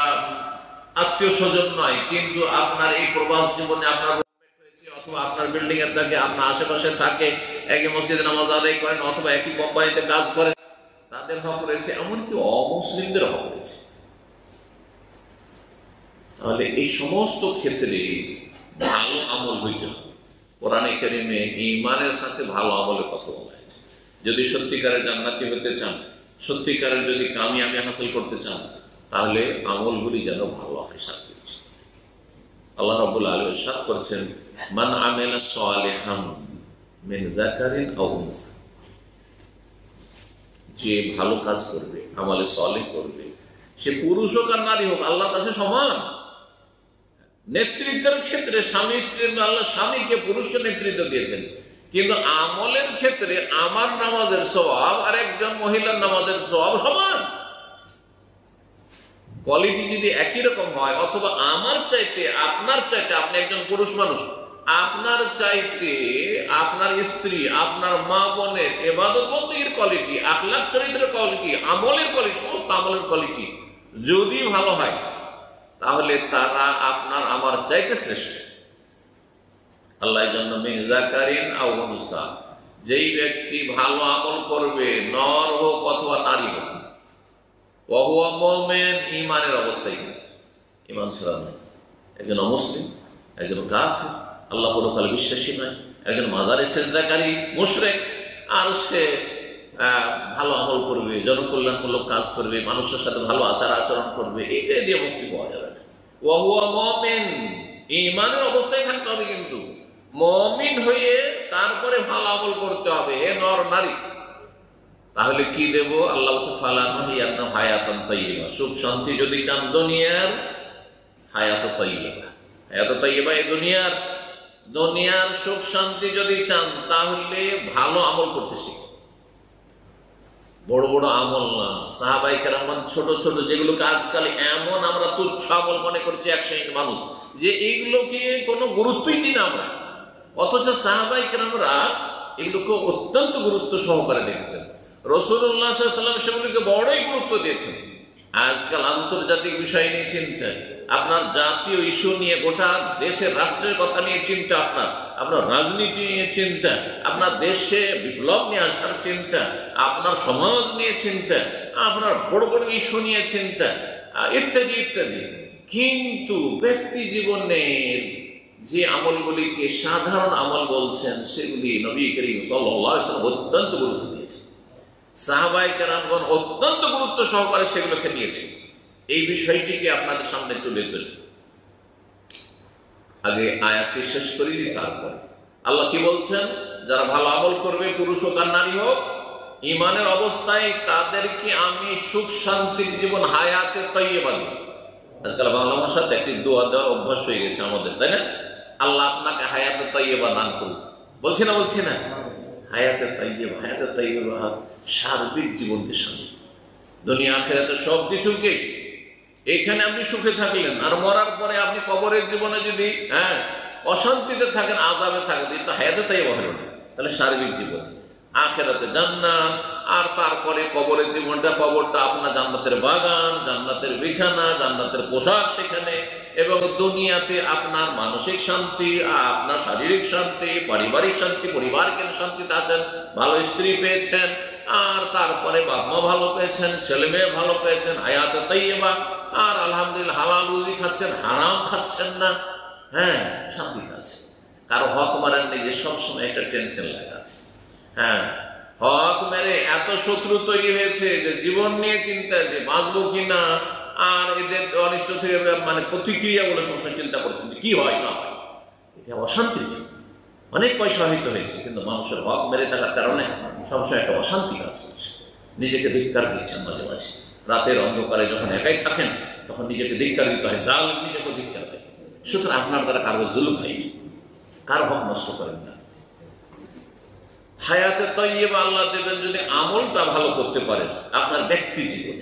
আত্মীয় স্বজন নয় কিন্তু আপনার এই প্রবাস জীবনে আপনার হয়েছে, অথবা আপনার বিল্ডিং এর থাকে, আপনার আশেপাশে থাকে, একই মসজিদে নামাজ আদায় করেন, অথবা একই কোম্পানিতে কাজ করেন, তাদের হক রয়েছে, এমনকি অমুসলিমদের হক রয়েছে। তাহলে এই সমস্ত ক্ষেত্রে ভালো আমল হইতে হবে। কোরআনে কারিমে ঈমানের সাথে ভালো আমলের কথা বলা হয়েছে। যদি সত্যিকারের জান্নাতি হতে চান, সত্যিকারের যদি কামিয়াবি হাসিল করতে চান, তাহলে আমলগুলি যেন ভালো হয়। সাথে আল্লাহ রাব্বুল আলামিন ইরশাদ করেছেন, মান আমিলা সালিহান মিন যাকারিন আও উনসা, যে ভালো কাজ করবে, আমলে সালেহ করবে, সে পুরুষ হোক আর নারী হোক, আল্লাহর কাছে সমান। নেতৃত্বের ক্ষেত্রে স্বামী স্ত্রীর, আল্লাহ স্বামীকে পুরুষকে নেতৃত্ব দিয়েছেন, কিন্তু আমলের ক্ষেত্রে আমার নামাজের সওয়াব আর একজন মহিলার নামাজের সওয়াব সমান। কোয়ালিটি যদি একই রকম হয়, অথবা আমার চাইতে আপনার চাইতে, আপনি একজন পুরুষ মানুষ, আপনার চাইতে আপনার স্ত্রী, আপনার মা বোনের ইবাদত বন্দেগীর কোয়ালিটি, আখলাক চরিত্রের কোয়ালিটি, আমলের কোয়ালিটি, সমস্ত আমলের কোয়ালিটি যদি ভালো হয়, তাহলে তারা আপনার আমার চাইতে শ্রেষ্ঠ। আল্লাহ জন্য মিন যাকারিন আও উনসা, যেই ব্যক্তি ভালো আমল করবে, নর হোক অথবা নারী হোক, ওয়া হুয়া মুমিন, ঈমানের অবস্থায়, ঈমান ছাড়া নয়, একজন অমুসলিম, একজন কাফির, আল্লাহ পরকালে বিশ্বাসী নয়, একজন মাজারে সেজদাকারী মুশরিক, আর সে ভালো আমল করবে, জনকল্যাণমূলক কাজ করবে, মানুষের সাথে ভালো আচরণ করবে, এটা দিয়ে মুক্তি পাওয়া যাবে না। ওয়া হুয়া মুমিন, ঈমানের অবস্থায় থাকতে হবে, কিন্তু মুমিন হয়ে তারপরে ভালো আমল করতে হবে, হে নর নারী। তাহলে কি দেব? আল্লাহ বলছে ফালানুহিয়ান্না হায়াতান তাইয়্যিবা, সুখ শান্তি যদি চান দুনিয়ার, হায়াত তাইয়্যিবা, হায়াত তাইয়্যিবা এই দুনিয়ার সুখ শান্তি যদি চান, তাহলে ভালো আমল করতে শিখুন। বড় বড় আমল না, সাহাবায়ে কেরাম ছোট ছোট, যেগুলোকে আজকাল এমন আমরা তুচ্ছ আমল মনে করছি এক শ্রেণীর মানুষ, যে এইগুলোকে কোনো গুরুত্বই দিই না আমরা, অথচ সাহাবায়ে কেরামরা এগুলোকে অত্যন্ত গুরুত্ব সহকারে দেখেছেন। রাসূলুল্লাহ সাল্লাল্লাহু আলাইহি ওয়াসাল্লাম সেগুলিকে বড়ই গুরুত্ব দিয়েছেন। আজকাল আন্তর্জাতিক বিষয় নিয়ে চিন্তা, আপনার জাতীয় ইস্যু নিয়ে, গোটা দেশের রাষ্ট্রের কথা নিয়ে চিন্তা, আপনার রাজনীতি নিয়ে চিন্তা, আপনার দেশে বিপ্লব নিয়ে আসার চিন্তা, আপনার সমাজ নিয়ে চিন্তা, আপনার বড় বড় ইস্যু নিয়ে চিন্তা, ইত্যাদি ইত্যাদি। কিন্তু ব্যক্তি জীবনের যে আমলগুলিকে সাধারণ আমল বলছেন, সেগুলি নবী করিম সাল্লাল্লাহু আলাইহি ওয়াসাল্লাম অত্যন্ত গুরুত্ব দিয়েছেন। সাহাবায়ে কেরামগণ অত্যন্ত গুরুত্ব সহকারে সেগুলোকে নিয়েছে। এই বিষয়টিকে আপনাদের সামনে তুলে ধরি। আগে আয়াতটি শেষ করি, তারপরে আল্লাহ কি বলছেন? যারা ভালো আমল করবে, পুরুষ হোক আর নারী হোক, ঈমানের অবস্থায়, তাদেরকে আমি সুখ শান্তির জীবন, হায়াতে তাইয়্যিবা দেব। আজকাল বাংলা ভাষাতে একটি দোয়া দেওয়ার অভ্যাস হয়ে গেছে আমাদের, তাই না? আল্লাহ আপনাকে হায়াতে তাইয়্যিবা দান করুন, বলছি না? হায়াতে তাইয়্যিবা, হায়াতে তাইয়্যিবা সার্বিক জীবনকে সামনে, দুনিয়া আখিরাতে সবকিছুকে, এখানে আপনি সুখে থাকলেন, আর মরার পরে আপনি কবরের জীবনে যদি অশান্তিতে থাকেন, আযাবে থাকেন, এটা হায়াতে তাইয়্যিবা হলো না। তাহলে সার্বিক জীবন, আখিরাতে জান্নাত, আর তারপরে কবরের জীবনটা, কবরটা আপনার জান্নাতের বাগান, জান্নাতের বিছানা, জান্নাতের পোশাক সেখানে, এবং দুনিয়াতে আপনার মানসিক শান্তি, আপনার শারীরিক শান্তি, পারিবারিক শান্তি, পরিবারকে শান্তিতে আছেন, ভালো স্ত্রী পেয়েছেন, আর তারপরে বাপ মা ভালো পেয়েছেন, ছেলে মেয়ে ভালো পেয়েছেন, হায়াতে তাইয়্যিবা, আর আলহামদুলিল্লাহ হালাল রুজি খাচ্ছেন, হারাম খাচ্ছেন না, শান্তিতে আছে। কারো হক মারেননি, যে সবসময় একটা টেনশন লাগা আছে। হক মেরে এত শত্রু তৈরি হয়েছে যে জীবন নিয়ে চিন্তা, যে বাঁচবো কিনা, আর এদের অনিষ্ট থেকে প্রতিক্রিয়া বলে সবসময় চিন্তা করছেন যে কি হয় না হয়। এটা অশান্তির জীবন। অনেক পয়সা হয়তো হয়েছে, কিন্তু মানুষের হক মেরে থাকার কারণে সবসময় একটা অশান্তি কাজ করছে। নিজেকে ধিক্কার দিচ্ছেন মাঝে মাঝে, রাতের অন্ধকারে যখন একাই থাকেন, তখন নিজেকে ধিক্কার দিতে হয়, জালিম নিজেকে ধিক্কার দেয়। সুতরাং আপনার দ্বারা কারো জুলুম হয়নি, কারো হক নষ্ট করেন না। হায়াতে তাইয়্যিবা আল্লাহ দেবেন যদি আমলটা ভালো করতে পারেন আপনার ব্যক্তি জীবন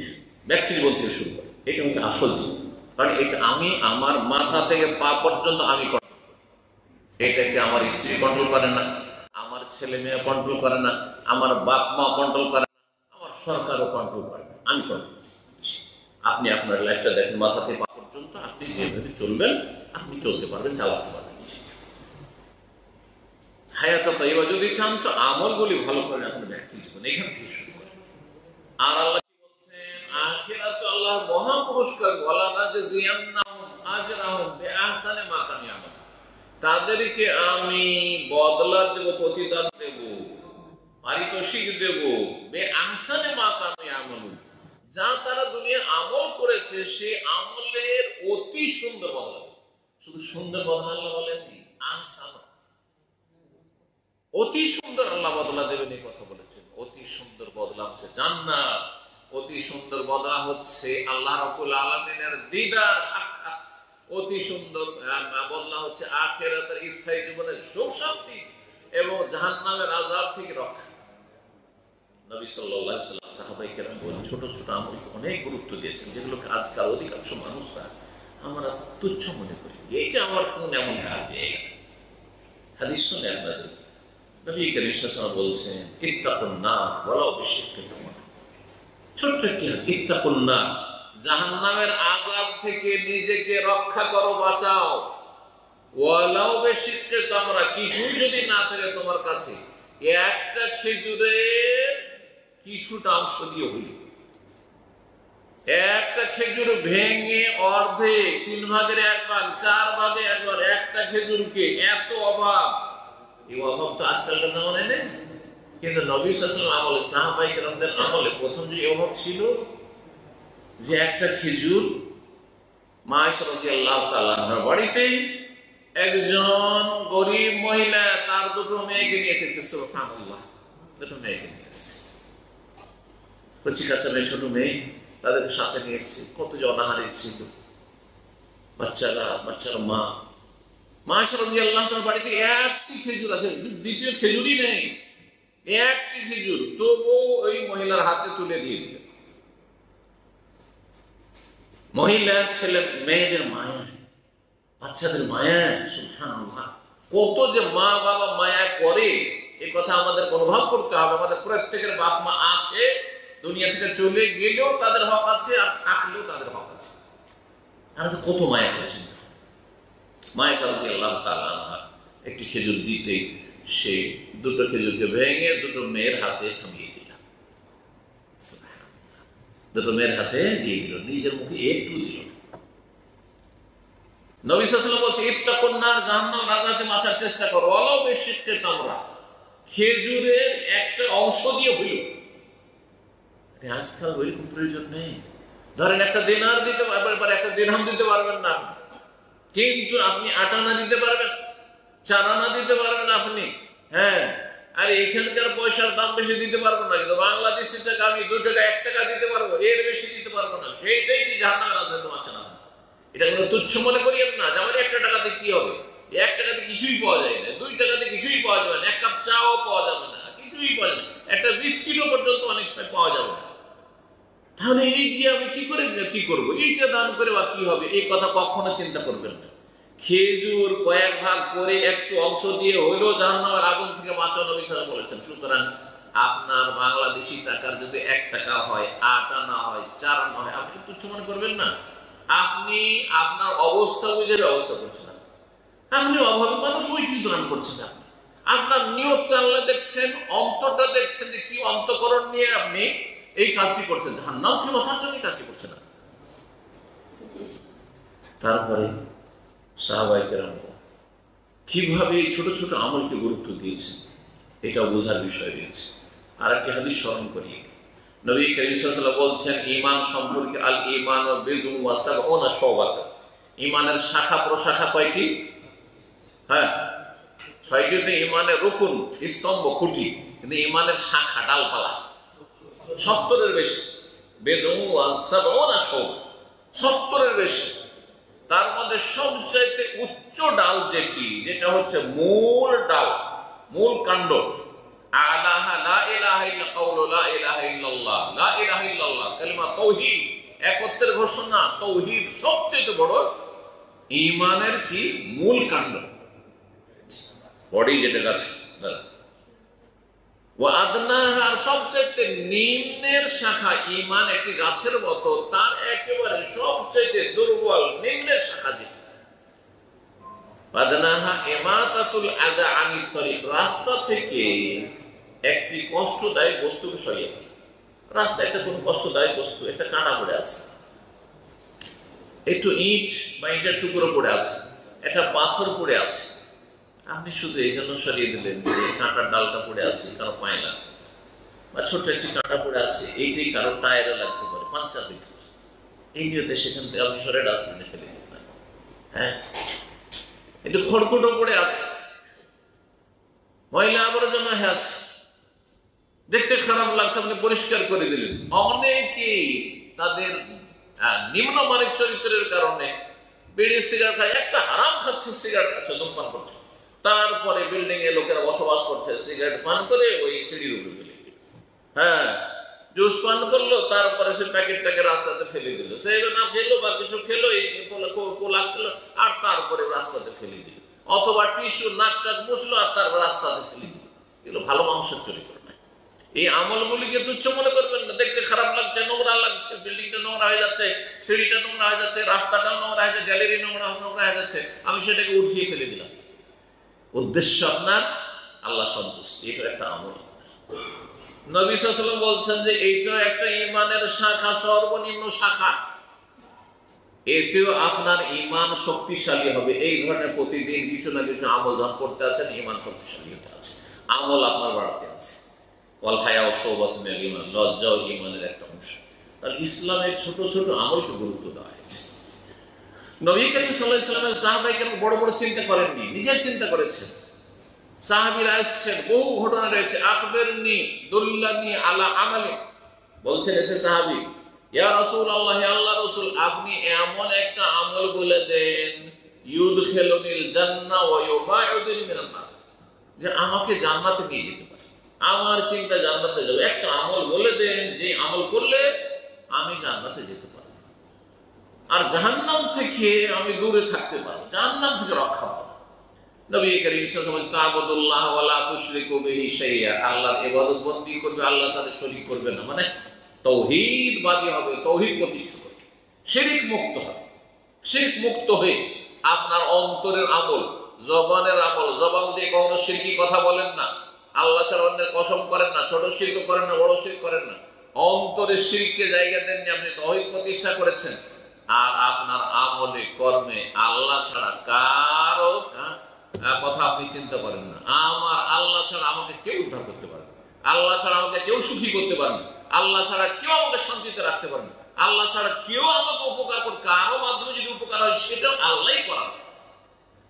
থেকে শুরু করে। এটা হচ্ছে আসল জীবন, কারণ এটা আমি আমার মাথা থেকে পা পর্যন্ত আমি কন্ট্রোল করি। এটাকে আমার স্ত্রী কন্ট্রোল করে না, আমার ছেলে মেয়ে কন্ট্রোল করে না, আমার বাপ মা কন্ট্রোল করে না, আমার সরকারও কন্ট্রোল করে না, আমি কন্ট্রোল করছি। আপনি আপনার লাইফটা দেখেন, মাথা থেকে পা পর্যন্ত আপনি যেভাবে চলবেন, আপনি চলতে পারবেন, চালাতে পারবেন। হায়াতে তাইয়্যিবা যদি চান, তো আমলগুলি ভালো করেন আপনার ব্যক্তি জীবন, এখান থেকে শুরু করেন। আর আল্লাহ কি বলছেন? আখিরাতে আল্লাহর মহা পুরস্কার, বলা না যে জিয়ান্নাহুম আজরাহুম বিআহসানি মা কানু ইয়ামালুন, তাদেরকে আমি বদলা দেব, প্রতিদান দেব, পারিতোষিক দেব, বিআহসানি মা কানু ইয়ামালুন, যা তারা দুনিয়া আমল করেছে সেই আমলের অতি সুন্দর বদলা দেব। শুধু সুন্দর বদলা আল্লাহ বলেননি, আহসান, অতি সুন্দর আল্লাহ বদলা দেবেন এই কথা বলেছেন। অতি সুন্দর বদলা হচ্ছে জান্নাত, অতি সুন্দর বদলা হচ্ছে আল্লাহ রাব্বুল আলামিনের দিদার সাক্ষাৎ, অতি সুন্দর বদলা হচ্ছে আখিরাতের স্থায়ী জীবনের সুখ শান্তি এবং জাহান্নামের আযাব থেকে রক্ষা। নবী সাল্লাল্লাহু আলাইহি ওয়াসাল্লাম সাহাবায়ে কেরাম বলেন, ছোট ছোট আমলকে অনেক গুরুত্ব দিয়েছেন, যেগুলোকে আজকাল অধিকাংশ মানুষরা আমরা তুচ্ছ মনে করি। এইটা আমার কোন এমন কাজ, হাদিস শুনে আপনাদের নবী করিম সাল্লাল্লাহু আলাইহি ওয়াসাল্লাম বলছেন, ইত্তাকুন নার ওয়ালাউ বিশিক্কি তামরা। ছোট্ট একটি ইত্তাকুন নার, জাহান্নামের আযাব থেকে নিজেকে রক্ষা করো, বাঁচাও। ওয়ালাউ বিশিক্কি তামরা, কিছু যদি না থাকে তোমার কাছে, একটা খেজুরের কিছুটা অংশ দিয়ে হইল, একটা খেজুর ভেঙে অর্ধেক, 3 ভাগের 1 ভাগ, 4 ভাগে 1 ভাগ, একটা খেজুরকে, এত অভাব। এই অভাব তো আজকালকার জামানায় নেই, কিন্তু নবী সাল্লাল্লাহু আলাইহি ওয়াসাল্লাম আমলে, সাহাবায়ে কেরামদের আমলে প্রথম যে অভাব ছিল, যে একটা খেজুর মা আয়েশা রাদিয়াল্লাহু তাআলা আনহার বাড়িতে একজন গরিব মহিলা তার 2টো মেয়েকে নিয়ে এসেছে। সুবহানাল্লাহ, 2টো মেয়েকে নিয়ে এসেছে, কচি কাঁচা মেয়ে, ছোট মেয়ে, তাদেরকে সাথে নিয়ে এসেছে। কত যে অনাহারী ছিল বাচ্চারা, বাচ্চার মা। মা আয়েশা রাদিয়াল্লাহু তাআলার বাড়িতে একটি খেজুর আছে, দ্বিতীয় খেজুরই নেই, একটি খেজুর, তবু ওই মহিলার হাতে তুলে দিয়ে দিলেন। মহিলা, ছেলে মেয়েদের মায়া, বাচ্চাদের মায়া, সুবহানাল্লাহ, কত যে মা বাবা মায়া করে, এই কথা আমাদের অনুভব করতে হবে। আমাদের প্রত্যেকের বাপ মা আছে, দুনিয়া থেকে চলে গেলেও তাদের হক আছে, আর থাকলেও তাদের হক আছে। আর কত মায়া করেছেন। মা আয়েশা রাদিয়াল্লাহু তাআলা আনহা একটি খেজুর দিতে, সে 2টো খেজুরকে ভেঙে 2টো মেয়ের হাতে থামিয়ে দিল। 2টো মেয়ের হাতে দিয়ে দিল, নিজের মুখে একটু দিল। নবী সাল্লাল্লাহু আলাইহি ওয়াসাল্লাম বলছে, ইত্তাকুন নার, জাহান্নাম রাজাকে বাঁচার চেষ্টা করো, ওয়ালাউ বিশিক্কি তামরা, খেজুরের একটা অংশ দিয়ে হইল। আজকাল ওইরকম প্রয়োজন নেই। ধরেন একটা দিনার দিতে পারবেন, একটা দিরহাম দিতে পারবেন না, কিন্তু আপনি 8 আনা দিতে পারবেন, 4 আনা দিতে পারবেন আপনি। হ্যাঁ, আর এখানকার পয়সার দাম বেশি দিতে পারবো না, কিন্তু বাংলাদেশের টাকা আমি 2 টাকা 1 টাকা দিতে পারবো, এর বেশি দিতে পারবো না। সেইটাই কি জাহান্নামের আযাব বাঁচা না। এটা কোনো তুচ্ছ মনে করিয়েন না যে আমার 1 টাকাতে কি হবে। 1 টাকাতে কিছুই পাওয়া যায় না, 2 টাকাতে কিছুই পাওয়া যাবে না, 1 কাপ চাও পাওয়া যাবে না, কিছুই পাওয়া যাবে না, একটা বিস্কিটও পর্যন্ত অনেক সময় পাওয়া যাবে না। তাহলে এই দিয়ে আমি কি করে কি করবো, এইটা দান করে বা কি হবে, এই কথা কখনো চিন্তা করবেন না। খেজুর কয়েক ভাগ করে একটু অংশ দিয়ে হইলেও জাহান্নামের আগুন থেকে বাঁচানো নবী সাল্লাল্লাহু আলাইহি ওয়াসাল্লাম বলেছেন। সুতরাং আপনার বাংলাদেশি টাকার যদি 1 টাকা হয়, 8 আনা হয়, 4 আনা হয়, আপনি তুচ্ছ মনে করবেন না। আপনি আপনার অবস্থা বুঝে ব্যবস্থা করছেন, আপনি অভাবী মানুষ, ওইটি দান করছেন। আপনি আপনার নিয়তটা আল্লাহ দেখছেন, অন্তরটা দেখছেন, যে কি অন্তঃকরণ নিয়ে আপনি এই কাজটি করছেন, জাহান্নাম থেকে বাঁচার জন্য এই কাজটি করছেন। তারপরে সাহাবায়ে কেরাম কিভাবে ছোট ছোট আমলকে গুরুত্ব দিয়েছেন, এটা বোঝার বিষয় রয়েছে। আর একটি হাদিস স্মরণ করিয়ে দিই। নবী করিম সাল্লাল্লাহু আলাইহি ওয়াসাল্লাম বলছেন, ঈমান সম্পর্কে, আল ঈমানু বিদ'un ওয়া সাব'ুনা শু'বাত, ঈমানের শাখা প্রশাখা কয়টি? হ্যাঁ, 6টি তো ঈমানের রুকুন, স্তম্ভ, খুঁটি, কিন্তু ঈমানের শাখা, ডালপালা 70-এর বেশি। বিদ'un ওয়া সাব'ুনা শু'বাত, 70-এর বেশি। তার মধ্যে সবচেয়ে উচ্চ ডাল যেটা হচ্ছে মূল ডাল, মূল কাণ্ড, আলাহা লা ইলাহা ইল্লা কাউলু লা ইলাহা ইল্লাল্লাহ, লা ইলাহা ইল্লাল্লাহ, কালিমা তাওহীদ, একত্বের ঘোষণা, তাওহীদ সবচেয়ে বড় ঈমানের কি মূল কাণ্ড, বডি যেটা আছে। ওয়া আদনাহা, আর সবচেয়ে নিম্নের শাখা, ঈমান একটি গাছের মতো, তার একেবারে সবচেয়ে দুর্বল নিম্নের শাখা যেটা। আদনাহা ইমাতাতুল আযা আনিত তরিক, রাস্তা থেকে একটি কষ্টদায়ক বস্তুকে সরিয়ে ফেলা। রাস্তায় একটা কোন কষ্টদায়ক বস্তু, একটা কাঁটা পড়ে আছে, একটু ইট বা ইটের টুকরো পড়ে আছে, একটা পাথর পড়ে আছে, আপনি শুধু এই জন্য সরিয়ে দিলেন যে কাঁটার ডালটা পড়ে আছে, কারো পায়ে লাগবে, বা ছোট্ট একটি কাঁটা পড়ে আছে, এইটাই কারো টায়ারে লাগতে পারে, পাঞ্চার দিতে পারে, এই নিয়তে সেখান থেকে আপনি সরে ডাস্টবিনে ফেলে দিতে পারেন। হ্যাঁ, একটু খড়কুটো পড়ে আছে, ময়লা আবর্জনা হয়ে আছে, দেখতে খারাপ লাগছে, আপনি পরিষ্কার করে দিলেন। অনেকেই তাদের নিম্নমানের চরিত্রের কারণে বিড়ি সিগারেট খায়, একটা হারাম খাচ্ছে, সিগারেট খাচ্ছে, ধূমপান করছে, তারপরে বিল্ডিং এ লোকেরা বসবাস করছে, সিগারেট পান করে ওই সিঁড়ির উপরে ফেলে দিল। হ্যাঁ, জুস পান করলো, তারপরে সে প্যাকেটটাকে রাস্তাতে ফেলে দিল, সে না খেলো বা কিছু খেলো, কোলা খেলো, আর তারপরে রাস্তাতে ফেলে দিল, অথবা টিস্যু নাক টাক মুছলো আর তারপর রাস্তাতে ফেলে দিল। এগুলো ভালো মানুষের চরিত্র নয়। এই আমলগুলিকে তুচ্ছ মনে করবেন না। দেখতে খারাপ লাগছে, নোংরা লাগছে, বিল্ডিংটা নোংরা হয়ে যাচ্ছে, সিঁড়িটা নোংরা হয়ে যাচ্ছে, রাস্তাটাও নোংরা হয়ে যাচ্ছে, গ্যালারি নোংরা হয়ে যাচ্ছে, আমি সেটাকে উঠিয়ে ফেলে দিলাম। উদ্দেশ্য আপনার আল্লাহ সন্তুষ্টি, এটা একটা আমল। নবী সাল্লাল্লাহু আলাইহি ওয়াসাল্লাম বলছেন যে এইটা একটা ঈমানের শাখা, সর্বনিম্ন শাখা। এতেও আপনার ঈমান শক্তিশালী হবে। এই ধরনের প্রতিদিন কিছু না কিছু আমল যখন করতে আছেন, ঈমান শক্তিশালী হতে আছে, আমল আপনার বাড়তে আছে। ওয়াল হায়াউ শুবাতুম মিনাল ঈমান, লজ্জাও ঈমানের একটা অংশ। তাহলে ইসলামের ছোট ছোট আমলকে গুরুত্ব দেওয়া হয়েছে। নবী করিম সাল্লাল্লাহু আলাইহি ওয়াসাল্লামের সাহাবায়ে কেরাম বড় বড় চিন্তা করেননি, নিজের চিন্তা করেছেন। সাহাবীরা আসছেন, বহু ঘটনা রয়েছে। আখবিরনি দুল্লানি আলা আমালি, বলছেন এসে সাহাবী, ইয়া রাসূলুল্লাহ, হে আল্লাহর রাসূল, আপনি এমন একটা আমল বলে দেন, ইউদখিলুনিল জান্নাহ ওয়া ইউবাইদুনি মিনান নার, যে আমাকে জান্নাতে নিয়ে যেতে পারে। আমার চিন্তা জান্নাতে যাবে, একটা আমল বলে দেন যে আমল করলে আমি জান্নাতে যেতে পারবো, আর জাহান্নাম থেকে আমি দূরে থাকতে পারবো, জাহান্নাম থেকে রক্ষা পাবো। নবী করিম সাল্লাল্লাহু আলাইহি ওয়াসাল্লাম, তা'বুদুল্লাহ ওয়া লা তুশরিকু বিহি শাইআ, আল্লাহর ইবাদত বন্দী করবে, আল্লাহর সাথে শরীক করবে না, মানে তাওহীদবাদী হবে, তাওহীদ প্রতিষ্ঠা করবে, শিরক মুক্ত হবে। শিরক মুক্ত হয়ে আপনার অন্তরের আমল, জবানের আমল, জবান দিয়ে কখনো শিরকি কথা বলেন না, আল্লাহ ছাড়া অন্যের কসম করেন না, ছোট শিরক করেন না, বড় শিরক করেন না, অন্তরে শিরককে জায়গা দেননি, আপনি তাওহীদ প্রতিষ্ঠা করেছেন। আর আপনার আমলে কর্মে আল্লাহ ছাড়া কারো কথা আপনি চিন্তা করেন না। আমার আল্লাহ ছাড়া আমাকে কেউ উদ্ধার করতে পারবে না, আল্লাহ ছাড়া আমাকে কেউ সুখী করতে পারবে না, আল্লাহ ছাড়া কেউ আমাকে শান্তিতে রাখতে পারবে না, আল্লাহ ছাড়া কেউ আমাকে উপকার করবে, কারো মাধ্যমে যদি উপকার হয় সেটাও আল্লাহই করান।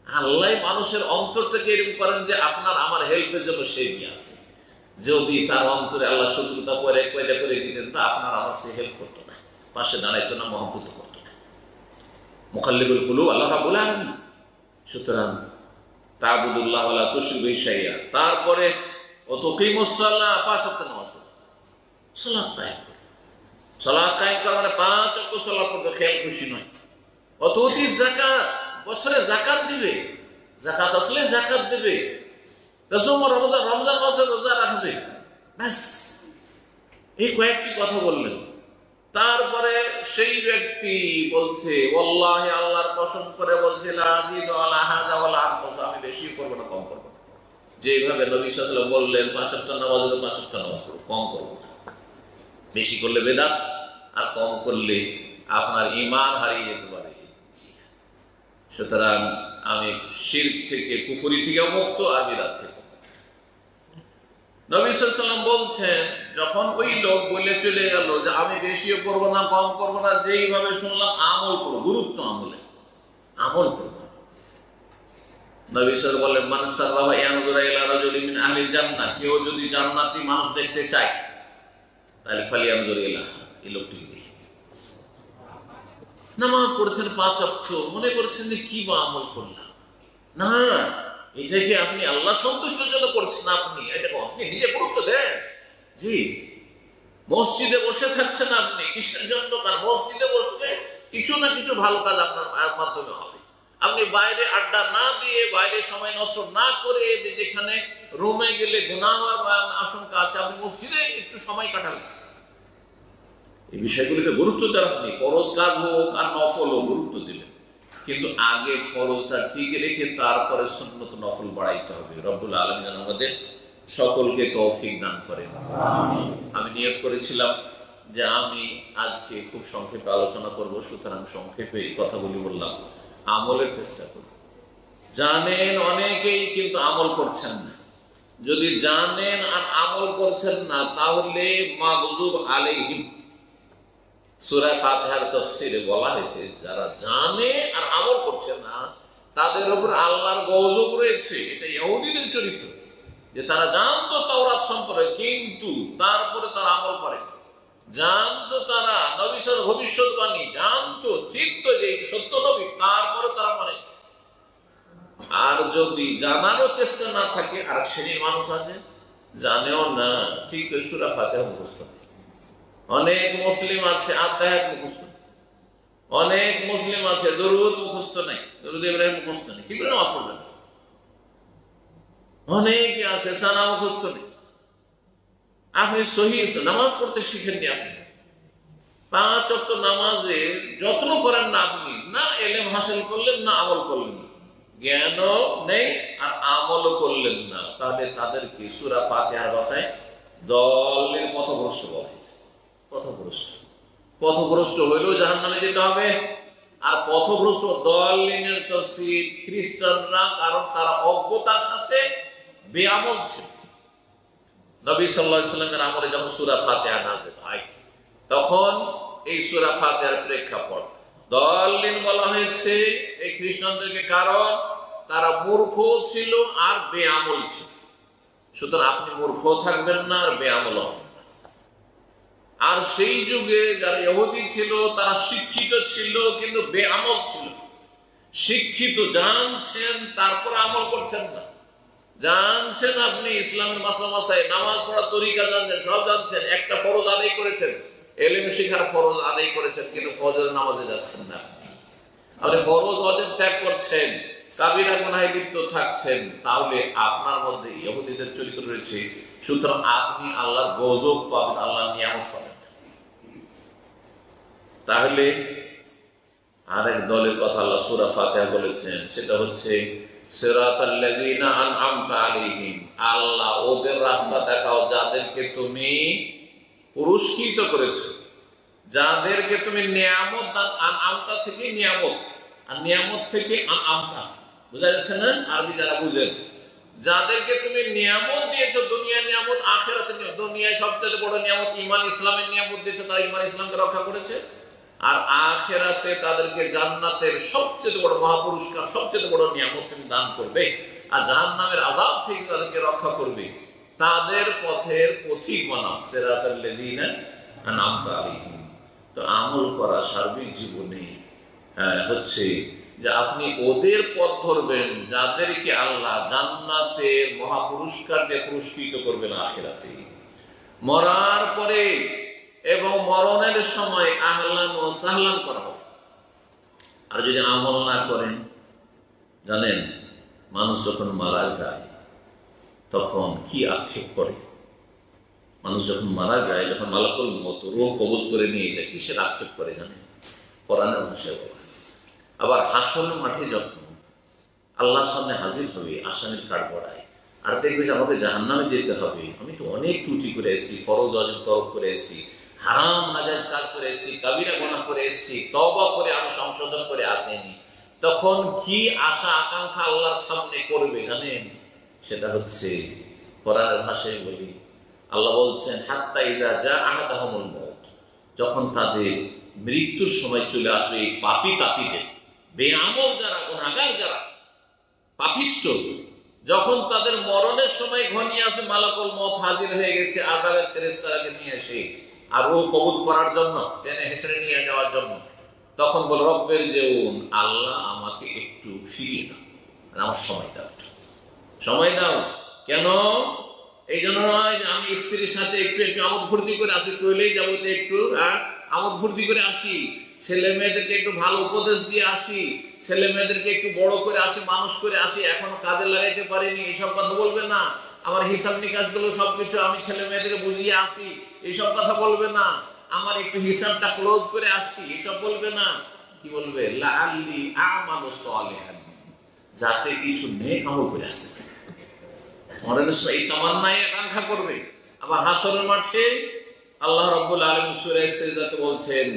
আল্লাহ মানুষের অন্তরটাকে এরকম করেন যে আপনার আমার হেল্পের জন্য সে নিয়ে আসে। যদি তার অন্তরে আল্লাহ শত্রুতা পয়দা করে দিতেন, তা আপনার আমার সে হেল্প করতো না, পাশে দাঁড়াইতো না, মহব্বত করতো না। মুকাল্লিবুল কুলুব আল্লাহ রাব্বুল আলামিন। সুতরাং তা'বুদুল্লাহ ওয়া লা তুশরিকু বিহি শাইআ, তারপরে ওয়া তুকিমুস সালাহ, 5 ওয়াক্ত নামাজ পড়ো, সালাত কায়েম করো। সালাত কায়েম করা মানে 5 ওয়াক্ত সালাত পড়বে, খেয়াল খুশি নয়। ওয়া তুতিস যাকাত, বছরে যাকাত দিবে, যাকাত আসলে যাকাত দেবে। রমজান মাসে রোজা রাখবে, ব্যাস এই কয়েকটি কথা বললেন। তারপরে সেই ব্যক্তি বলছে, ওয়াল্লাহি, আল্লাহর কসম করে বলছে, লা আযীদু আলা হাযা ওয়া লা আনকুস, আমি বেশি করব না, কম করব না। যেভাবে নবী সাল্লাল্লাহু আলাইহি ওয়াসাল্লাম বললেন 5 ওয়াক্ত নামাজে তো 5 ওয়াক্ত নামাজ পড়ো, কম করব না। বেশি করলে বেদাত, আর কম করলে আপনার ঈমান হারিয়ে যেতে পারে। সুতরাং আমি শিরক থেকে, কুফরি থেকে মুক্ত, আর বিদআত থেকে। নবী সাল্লাল্লাহু আলাইহি ওয়াসাল্লাম বলছেন, যখন ওই লোক বলে চলে গেল যে আমি বেশিও করবো না, কম করবো না, যেইভাবে শুনলাম আমল করবো, গুরুত্ব আমলে, আমল করবো। নবী সাল্লাল্লাহু আলাইহি ওয়াসাল্লাম বললেন, মান সাররাহু ইয়ানজুরা ইলা রাজুলিন মিন আহলিল জান্নাহ, কেউ যদি জান্নাতি মানুষ দেখতে চায়, তাহলে ফালিয়ানজুর ইলা, এই লোকটিকে দেখে। নামাজ পড়ছেন 5 ওয়াক্ত, মনে করছেন যে কি বা আমল করলাম, না, এটাকে আপনি আল্লাহ সন্তুষ্টের জন্য করছেন। আপনি এটাকে আপনি নিজে গুরুত্ব দেন। জি, মসজিদে বসে থাকছেন আপনি কিসের জন্য? কারণ মসজিদে বসলে কিছু না কিছু ভালো কাজ আপনার মাধ্যমে হবে। আপনি বাইরে আড্ডা না দিয়ে, বাইরে সময় নষ্ট না করে, যেখানে রুমে গেলে গুনাহ হওয়ার আশঙ্কা আছে, আপনি মসজিদে একটু সময় কাটাবেন। এই বিষয়গুলিকে গুরুত্ব দেন। আপনি ফরজ কাজ হোক আর নফল হোক, গুরুত্ব দিবেন, কিন্তু আগে ফরজটা ঠিক রেখে তারপরে সুন্নত নফল বাড়াইতে হবে। রব্বুল আলামিন আমাদের সকলকে তৌফিক দান করেন। আমি নিয়ত করেছিলাম যে আমি আজকে খুব সংক্ষেপে আলোচনা করব, সুতরাং সংক্ষেপে এই কথাগুলি বললাম। আমলের চেষ্টা করব। জানেন অনেকেই, কিন্তু আমল করছেন না। যদি জানেন আর আমল করছেন না, তাহলে মাগযুব আলাইহিম, সূরা ফাতিহার তাফসীরে বলা হয়েছে, যারা জানে আর আমল করছে না, তাদের উপর আল্লাহর গজব রয়েছে। এটা ইহুদিদের চরিত্র, যে তারা জানতো তাওরাত সম্পর্কে, কিন্তু তারপরে তারা আমল করে। জানতো তারা নবীর ভবিষ্যৎবাণী, জানতো চিত্ত যে সত্য নবী, তারপরে তারা মানে। আর যদি জানারও চেষ্টা না থাকে, আর শ্রেণীর মানুষ আছে জানেও না, ঠিক সূরা ফাতিহা মুখস্থ। অনেক মুসলিম আছে আত্মায়াত মুখস্থ, অনেক মুসলিম আছে দরুদ মুখস্থ নাই, দরুদ ইব্রাহিম মুখস্থ নেই, কি করে নামাজ পড়বেন? অনেকে আছে সানা মুখস্থ নেই। আপনি সহি নামাজ পড়তে শিখেননি, আপনি 5 ওয়াক্ত নামাজে যত্ন করেন না, আপনি না এলেম হাসিল করলেন, না আমল করলেন, জ্ঞানও নেই আর আমলও করলেন না, তাহলে তাদেরকে সূরা ফাতিহার ভাষায় দলের পথভ্রষ্ট বলা হয়েছে। পথভ্রষ্ট, পথভ্রষ্ট হইলেও জাহান্নামে যেতে হবে। আর পথভ্রষ্ট দলিনের তফসির খ্রিস্টানরা, কারণ তারা অজ্ঞতার সাথে বেআমল ছিল। নবী সাল্লাল্লাহু আলাইহি ওয়াসাল্লামের আমলে যখন সূরা ফাতিহা নাযিল হয়, তখন এই সূরা ফাতিহার প্রেক্ষাপট দলিন বলা হয়েছে এই খ্রিস্টানদেরকে, কারণ তারা মূর্খ ছিল আর বেআমল ছিল। সুতরাং আপনি মূর্খ থাকবেন না আর বেআমল হবেন না। আর সেই যুগে যারা ইহুদি ছিল তারা শিক্ষিত ছিল কিন্তু বেআমল ছিল। শিক্ষিত, জানছেন, তারপর আমল করছেন না। জানছেন আপনি ইসলামের মাসলা মাসায়, নামাজ পড়ার তরিকা জানছেন, সব জানছেন, একটা ফরজ আদায় করেছেন, এলেম শিখার ফরজ আদায় করেছেন, কিন্তু ফজর নামাজে যাচ্ছেন না। আপনি ফরজ ওয়াজিব ত্যাগ করছেন, কাবিরা গুনাহে লিপ্ত থাকছেন, তাহলে আপনার মধ্যে ইহুদিদের চরিত্র রয়েছে। সুতরাং আপনি আল্লাহর গজব পাবেন, আল্লাহর নিয়ামত পাবেন। তাহলে আরেক দলের কথা আল্লাহ সূরা ফাতিহা বলেছেন, সেটা হচ্ছে সিরাতাল্লাযীনা আন'আমতা আলাইহিম। আল্লাহ ওদের রাস্তা দেখাও যাদেরকে তুমি পুরস্কৃত করেছো, যাদেরকে তুমি নিয়ামত দান। আন'আমতা থেকে নিয়ামত, আর নিয়ামত থেকে আন'আমতা, বুঝা যাচ্ছে না? আরবি যারা বুঝেন, যাদেরকে তুমি নিয়ামত দিয়েছো, দুনিয়ার নিয়ামত, আখিরাতের নিয়ামত। দুনিয়ায় সবচেয়ে বড় নিয়ামত ঈমান ইসলামের নিয়ামত দিয়েছো, তারা ঈমান ইসলামকে রক্ষা করেছে। আর আখিরাতে তাদেরকে জান্নাতের সবচেয়ে বড় মহাপুরস্কার, সবচেয়ে বড় নিয়ামত তুমি দান করবে, আর জাহান্নামের আযাব থেকে তাদেরকে রক্ষা করবে। তাদের পথের পথিক বানাও, সিরাতাল্লাযীনা আন'আমতা আলাইহিম। তো আমল করা সার্বিক জীবনে হচ্ছে যে আপনি ওদের পথ ধরবেন যাদেরকে আল্লাহ জান্নাতের মহাপুরস্কার দিয়ে পুরস্কৃত করবেন আখিরাতে, মরার পরে এবং মরণের সময় আহলান ও সাহলান করা হবে। আর যদি আমল না করেন, জানেন মানুষ যখন মারা যায় তখন কি আক্ষেপ করে? মানুষ যখন মারা যায়, যখন মালাকুল মউত রূহ কবজ করে নিয়ে যায়, কিসের আক্ষেপ করে জানেন? কোরআনের ভাষায় বলা হয়েছে। আবার হাসরের মাঠে যখন আল্লাহর সামনে হাজির হবে, আসামির কাঠ গড়ায়, আর দেখবে যে আমাকে জাহান্নামে যেতে হবে, আমি তো অনেক ত্রুটি করে এসেছি, ফরজ ওয়াজিব তরক করে এসেছি, হারাম নাজায়েজ কাজ করে এসেছি, কাবিরা গুনাহ করে এসেছি, তওবা করে আমি সংশোধন করে আসেনি। তখন কি আশা আকাঙ্ক্ষা আল্লাহর সামনে করবে জানেন? সেটা হচ্ছে কোরআনের ভাষায় বলি, আল্লাহ বলছেন হাত্তা ইযা জা আহাদাহুমুল মউত, যখন তাদের মৃত্যুর সময় চলে আসবে, এই পাপী তাপীদের, বেআমল যারা, গুনাহগার যারা, পাপিষ্ঠ, যখন তাদের মরণের সময় ঘনিয়ে আসে, মালাকুল মউত হাজির হয়ে গেছে আযাবের ফেরেশতাকে নিয়ে এসে আর রূহ কবজ করার জন্য, টেনে হেঁচড়ে নিয়ে যাওয়ার জন্য, তখন বল রব্বের জিউন, আল্লাহ আমাকে একটু ফিরিয়ে দাও, আমার সময় দাও, সময় দাও। কেন? এই জন্য নয় যে আমি স্ত্রীর সাথে একটু একটু আমোদ ফুর্তি করে আসি, চলেই যাবো তো একটু আমোদ ফুর্তি করে আসি, ছেলে মেয়েদেরকে একটু ভালো উপদেশ দিয়ে আসি, ছেলে মেয়েদেরকে একটু বড় করে আসি, মানুষ করে আসি, এখনো কাজে লাগাইতে পারিনি, এইসব কথা বলবে না। আমার হিসাব নিকাশ গুলো সবকিছু আমি ছেলে মেয়েদেরকে বুঝিয়ে আসি, এইসব কথা বলবে না। আমার একটু হিসাবটা ক্লোজ করে আসি, এইসব বলবে না। কি বলবে? লাআল্লি আমালু সালিহান, যাতে কিছু নেক আমল করে আসতে পারে। মরণের সময় এই তামান্নায় আকাঙ্ক্ষা করবে। আবার হাসরের মাঠে আল্লাহ রাব্বুল আলামিন সূরা সাজদাতে বলছেন,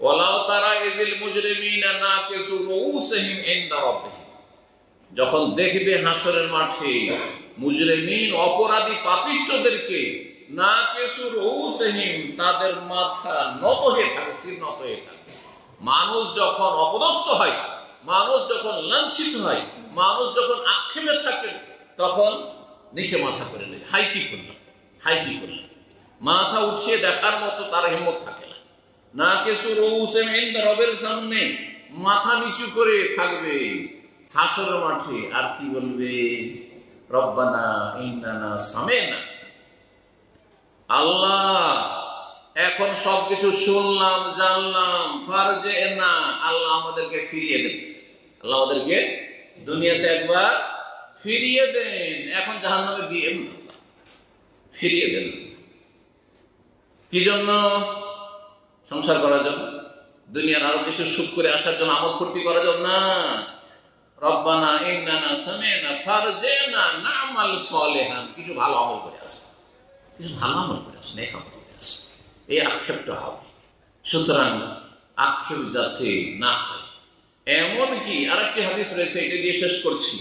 ওয়ালাউ তারা ইযিল মুজরিমিনা নাকিসু রুউসিহিম ইনদা রাব্বিহিম, যখন দেখবে হাসরের মাঠে মুজরিমিন, অপরাধী পাপিষ্ঠদেরকে, নাকিসু রুউসিহিম, তাদের মাথা নত হয়ে থাকে, শির নত হয়ে থাকে। মানুষ যখন অপদস্থ হয়, মানুষ যখন লাঞ্ছিত হয়, মানুষ যখন আক্ষেপে থাকে, তখন নিচে মাথা করে নেয়, হাই কি করলাম, হাই কি করলাম। মাথা উঠিয়ে দেখার মতো তার হিম্মত থাকে না। না কিছু রবের সামনে মাথা নিচু করে থাকবে হাসরের মাঠে, আর কি বলবে, রব্বানা ইন্নানা সামি'না, আল্লাহ এখন সবকিছু শুনলাম জানলাম, ফারজি'না, আল্লাহ আমাদেরকে ফিরিয়ে দেন, আল্লাহ আমাদেরকে দুনিয়াতে একবার ফিরিয়ে দেন, এখন জাহান্নামে দিয়েন না, ফিরিয়ে দেন। কি জন্য? সংসার করার জন্য, দুনিয়ার আরো কিছু সুখ করে আসার জন্য, আমোদ ফুর্তি করার জন্য না। রব্বানা ইন্নানা সামি'না ফারজি'না না'মাল সালিহান, কিছু ভালো আমল করে আসো, কিছু ভালো আমল করে আসো, নেক আমল করে আসো, এই আক্ষেপটা হবে। সুতরাং আক্ষেপ যাতে না হয়। এমনকি আরেকটি হাদিস রয়েছে, এটা দিয়ে শেষ করছি।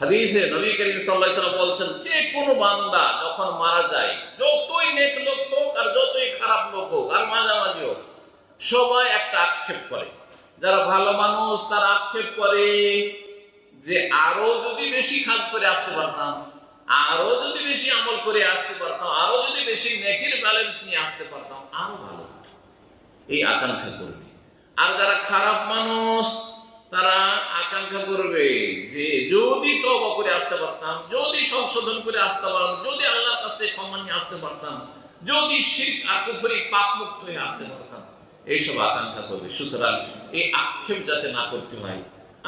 হাদিসে নবী করিম সাল্লাল্লাহু আলাইহি ওয়াসাল্লাম বলেছেন, যে কোনো বান্দা যখন মারা যায়, যতই নেক লোক হোক আর যতই খারাপ লোক হোক আর মাঝামাঝি হোক, সবাই একটা আক্ষেপ করে। যারা ভালো মানুষ তারা আক্ষেপ করে যে আরো যদি বেশি কাজ করে আসতে পারতাম, আরো যদি বেশি আমল করে আসতে পারতাম, আরো যদি বেশি নেকির ব্যালেন্স নিয়ে আসতে পারতাম, আরো ভালো হতো, এই আকাঙ্ক্ষা করবে। আর যারা খারাপ মানুষ তারা আকাঙ্ক্ষা করবে যে যদি তওবা করে আসতে পারতাম, যদি সংশোধন করে আসতে পারতাম, যদি আল্লাহর কাছ থেকে ক্ষমা নিয়ে আসতে পারতাম, যদি শিরক আর কুফরি পাপ মুক্ত হয়ে আসতে পারতাম, এইসব আকাঙ্ক্ষা করবে। সুতরাং এই আক্ষেপ যাতে না করতে হয়,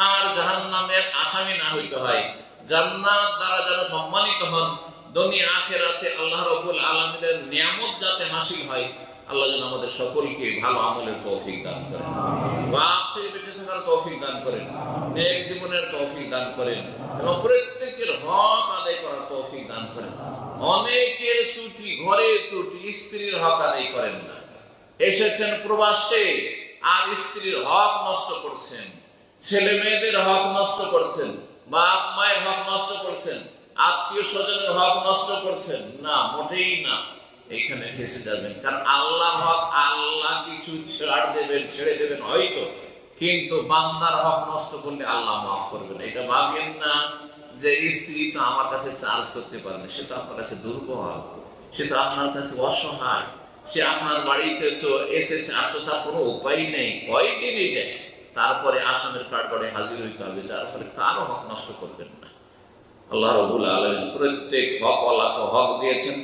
আর জাহান্নামের আসামি না হইতে হয়, জান্নাত দ্বারা যেন সম্মানিত হন, দুনিয়া আখিরাতে আল্লাহ রাব্বুল আলামিনের নিয়ামত যাতে হাসিল হয়, আল্লাহ যেন আমাদের সকলকে ভালো আমলের তৌফিক দান করেন, পাপ থেকে বেঁচে থাকার তৌফিক দান করেন, নেক জীবনের তৌফিক দান করেন, এবং প্রত্যেকের হক আদায় করার তৌফিক দান করেন। অনেকের ত্রুটি, ঘরের ত্রুটি, স্ত্রীর হক আদায় করেন না, এসেছেন প্রবাসে আর স্ত্রীর হক নষ্ট করছেন, ছেলে মেয়েদের হক নষ্ট করছেন, বাপ মায়ের হক নষ্ট করছেন, আত্মীয় স্বজনের হক নষ্ট করছেন, না, মোটেই না। এখানে ফেসে যাবেন, কারণ আল্লাহর হক আল্লাহ কিছু ছেড়ে দেবেন হয়তো, কিন্তু বান্দার হক নষ্ট করলে আল্লাহ মাফ করবেন। এটা ভাবেন না যে স্ত্রী তো আমার কাছে চার্জ করতে পারে না, সে তো আপনার কাছে দুর্বল, সে তো আপনার কাছে অসহায়, সে আপনার বাড়িতে তো এসেছে, আর তো তার কোনো উপায় নেই, কয়দিন এটা, তারপরে আসামের কাঠগড়ে হাজির হইতে হবে, যার ফলে কারো হক নষ্ট করবেন না। আল্লাহ রাব্বুল আলামিন প্রত্যেক হকওয়ালাকে হক দিয়েছেন,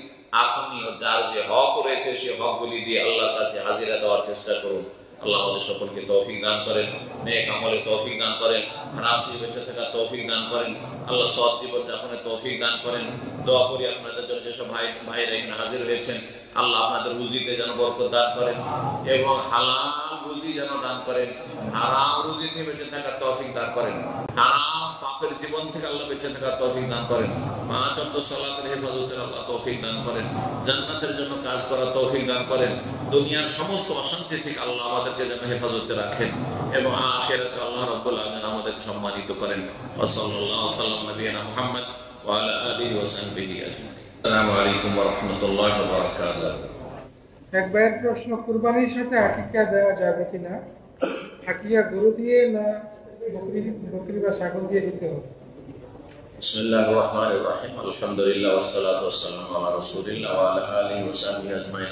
আপনিও যার যে হক রয়েছে সে হকগুলি দিয়ে আল্লাহর কাছে হাজিরা দেওয়ার চেষ্টা করুন। আল্লাহ আমাদের সকলকে তৌফিক দান করেন, নেক আমলে তৌফিক দান করেন, হারাম থেকে বেঁচে থাকার তৌফিক দান করেন, আল্লাহ সৎ জীবন যাপনের তৌফিক দান করেন। দোয়া করি আপনাদের জন্য যেসব ভাইরা এখানে হাজির হয়েছেন, আল্লাহ আপনাদের রুজিতে যেন বরকত দান করেন এবং হালাল রুজি যেন দান করেন, হারাম রুজি থেকে বেঁচে থাকার তৌফিক দান করেন, হারাম পাপের জীবন থেকে আল্লাহ বেঁচে থাকার তৌফিক দান করেন, 5 ওয়াক্ত সালাতের হেফাজতের আল্লাহ তৌফিক দান করেন, জান্নাতের জন্য কাজ করার তৌফিক দান করেন, দুনিয়ার সমস্ত অশান্তি থেকে আল্লাহ আমাদেরকে যেন হেফাজতে রাখেন এবং আখিরাতে আল্লাহ রাব্বুল আলামিন আমাদেরকে সম্মানিত করেন। সাল্লাল্লাহু আলাইহি নবিয়িনা মুহাম্মদ ওয়া আলা আলিহি ওয়া সাহবিহি আজমাইন। আসসালামু আলাইকুম ওয়া রাহমাতুল্লাহি ওয়া বারাকাতুহু। এক ভাইয়ের প্রশ্ন, কুরবানির সাথে আকিকা দেওয়া যাবে কিনা? আকিকা গরু দিয়ে না বকরি বা ছাগল দিয়ে দিতে হবে? বিসমিল্লাহির রহমানির রহিম, আলহামদুলিল্লাহ ওয়াসসালাতু ওয়াসসালামু আলা রাসূলিল্লাহ ওয়া আলা আলিহি ওয়া সাহবিহি আজমাইন।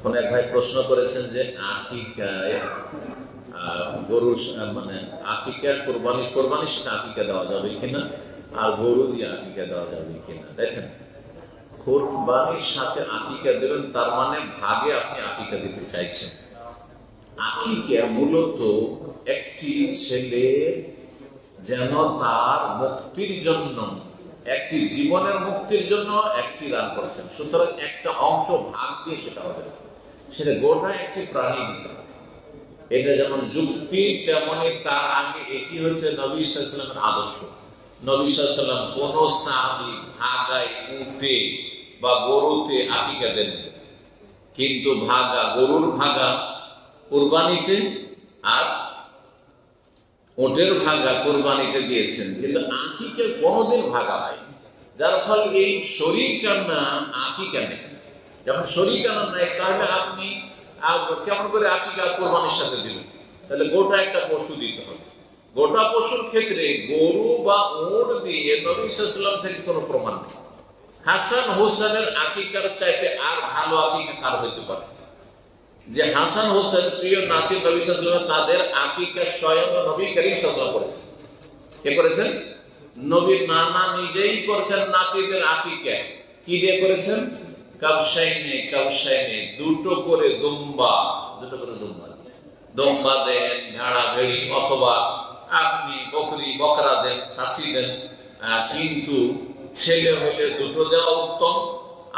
কোন এক ভাই প্রশ্ন করেছেন যে আকিকায় গরুর মানে আকিকার কোরবানির সাথে আকিকা দেওয়া যাবে কিনা, আর গরু দিয়ে আকিকা দেওয়া যাবে কিনা। দেখেন, কোরবানির সাথে আকিকা দেবেন তার মানে ভাগে আপনি আকিকা দিতে চাইছেন। আকিকা মূলত একটি ছেলে যেন তার মুক্তির জন্য, একটি জীবনের মুক্তির জন্য একটি দান করছেন, সুতরাং একটা অংশ ভাগ দিয়ে সেটা হবে, সেটা গোটা একটি প্রাণী দিতে হবে। এটা যেমন যুক্তি, তেমনি তার আগে এটি হচ্ছে নবী সাল্লাল্লাহু আলাইহি ওয়াসাল্লামের আদর্শ। নবী সাল্লাল্লাহু আলাইহি ওয়াসাল্লাম কোন সাহাবী ভাগায় উটে বা গরুতে আকিকা দেননি, কিন্তু গরুর ভাগা কুরবানিতে আর ওটের ভাগা কুরবানিতে দিয়েছেন, কিন্তু আকিকা কোনোদিন ভাগা হয়, যার ফলে এই শরীকানা আকিকা নেই। যখন শরীকানা নেই, তাহলে আপনি কেমন করে আকিকা কোরবানির সাথে দিলেন? তাহলে গোটা একটা পশু দিতে হবে। গোটা পশুর ক্ষেত্রে গরু বা উট দিয়ে নবী সাল্লাল্লাহু আলাইহি ওয়াসাল্লাম থেকে কোনো প্রমাণ নেই। হাসান হোসেনের আকিকার চাইতে আর ভালো আকিকা কার হইতে পারে? যে হাসান হোসেন প্রিয় নাতি নবী সাল্লাল্লাহু আলাইহি ওয়াসাল্লাম, তাদের আকিকা স্বয়ং নবী করিম সাল্লাল্লাহু আলাইহি ওয়াসাল্লাম করেছেন। কে করেছেন? নবীর নানা নিজেই করেছেন নাতিদের আকিকা। কি দিয়ে করেছেন? কাবশাইনে দুটো করে দুম্বা দেন, ভেড়া ভেড়ি, অথবা আপনি বকরি বকরা দেন, খাসি দেন। কিন্তু ছেলে হইলে দুটো দেওয়া উত্তম,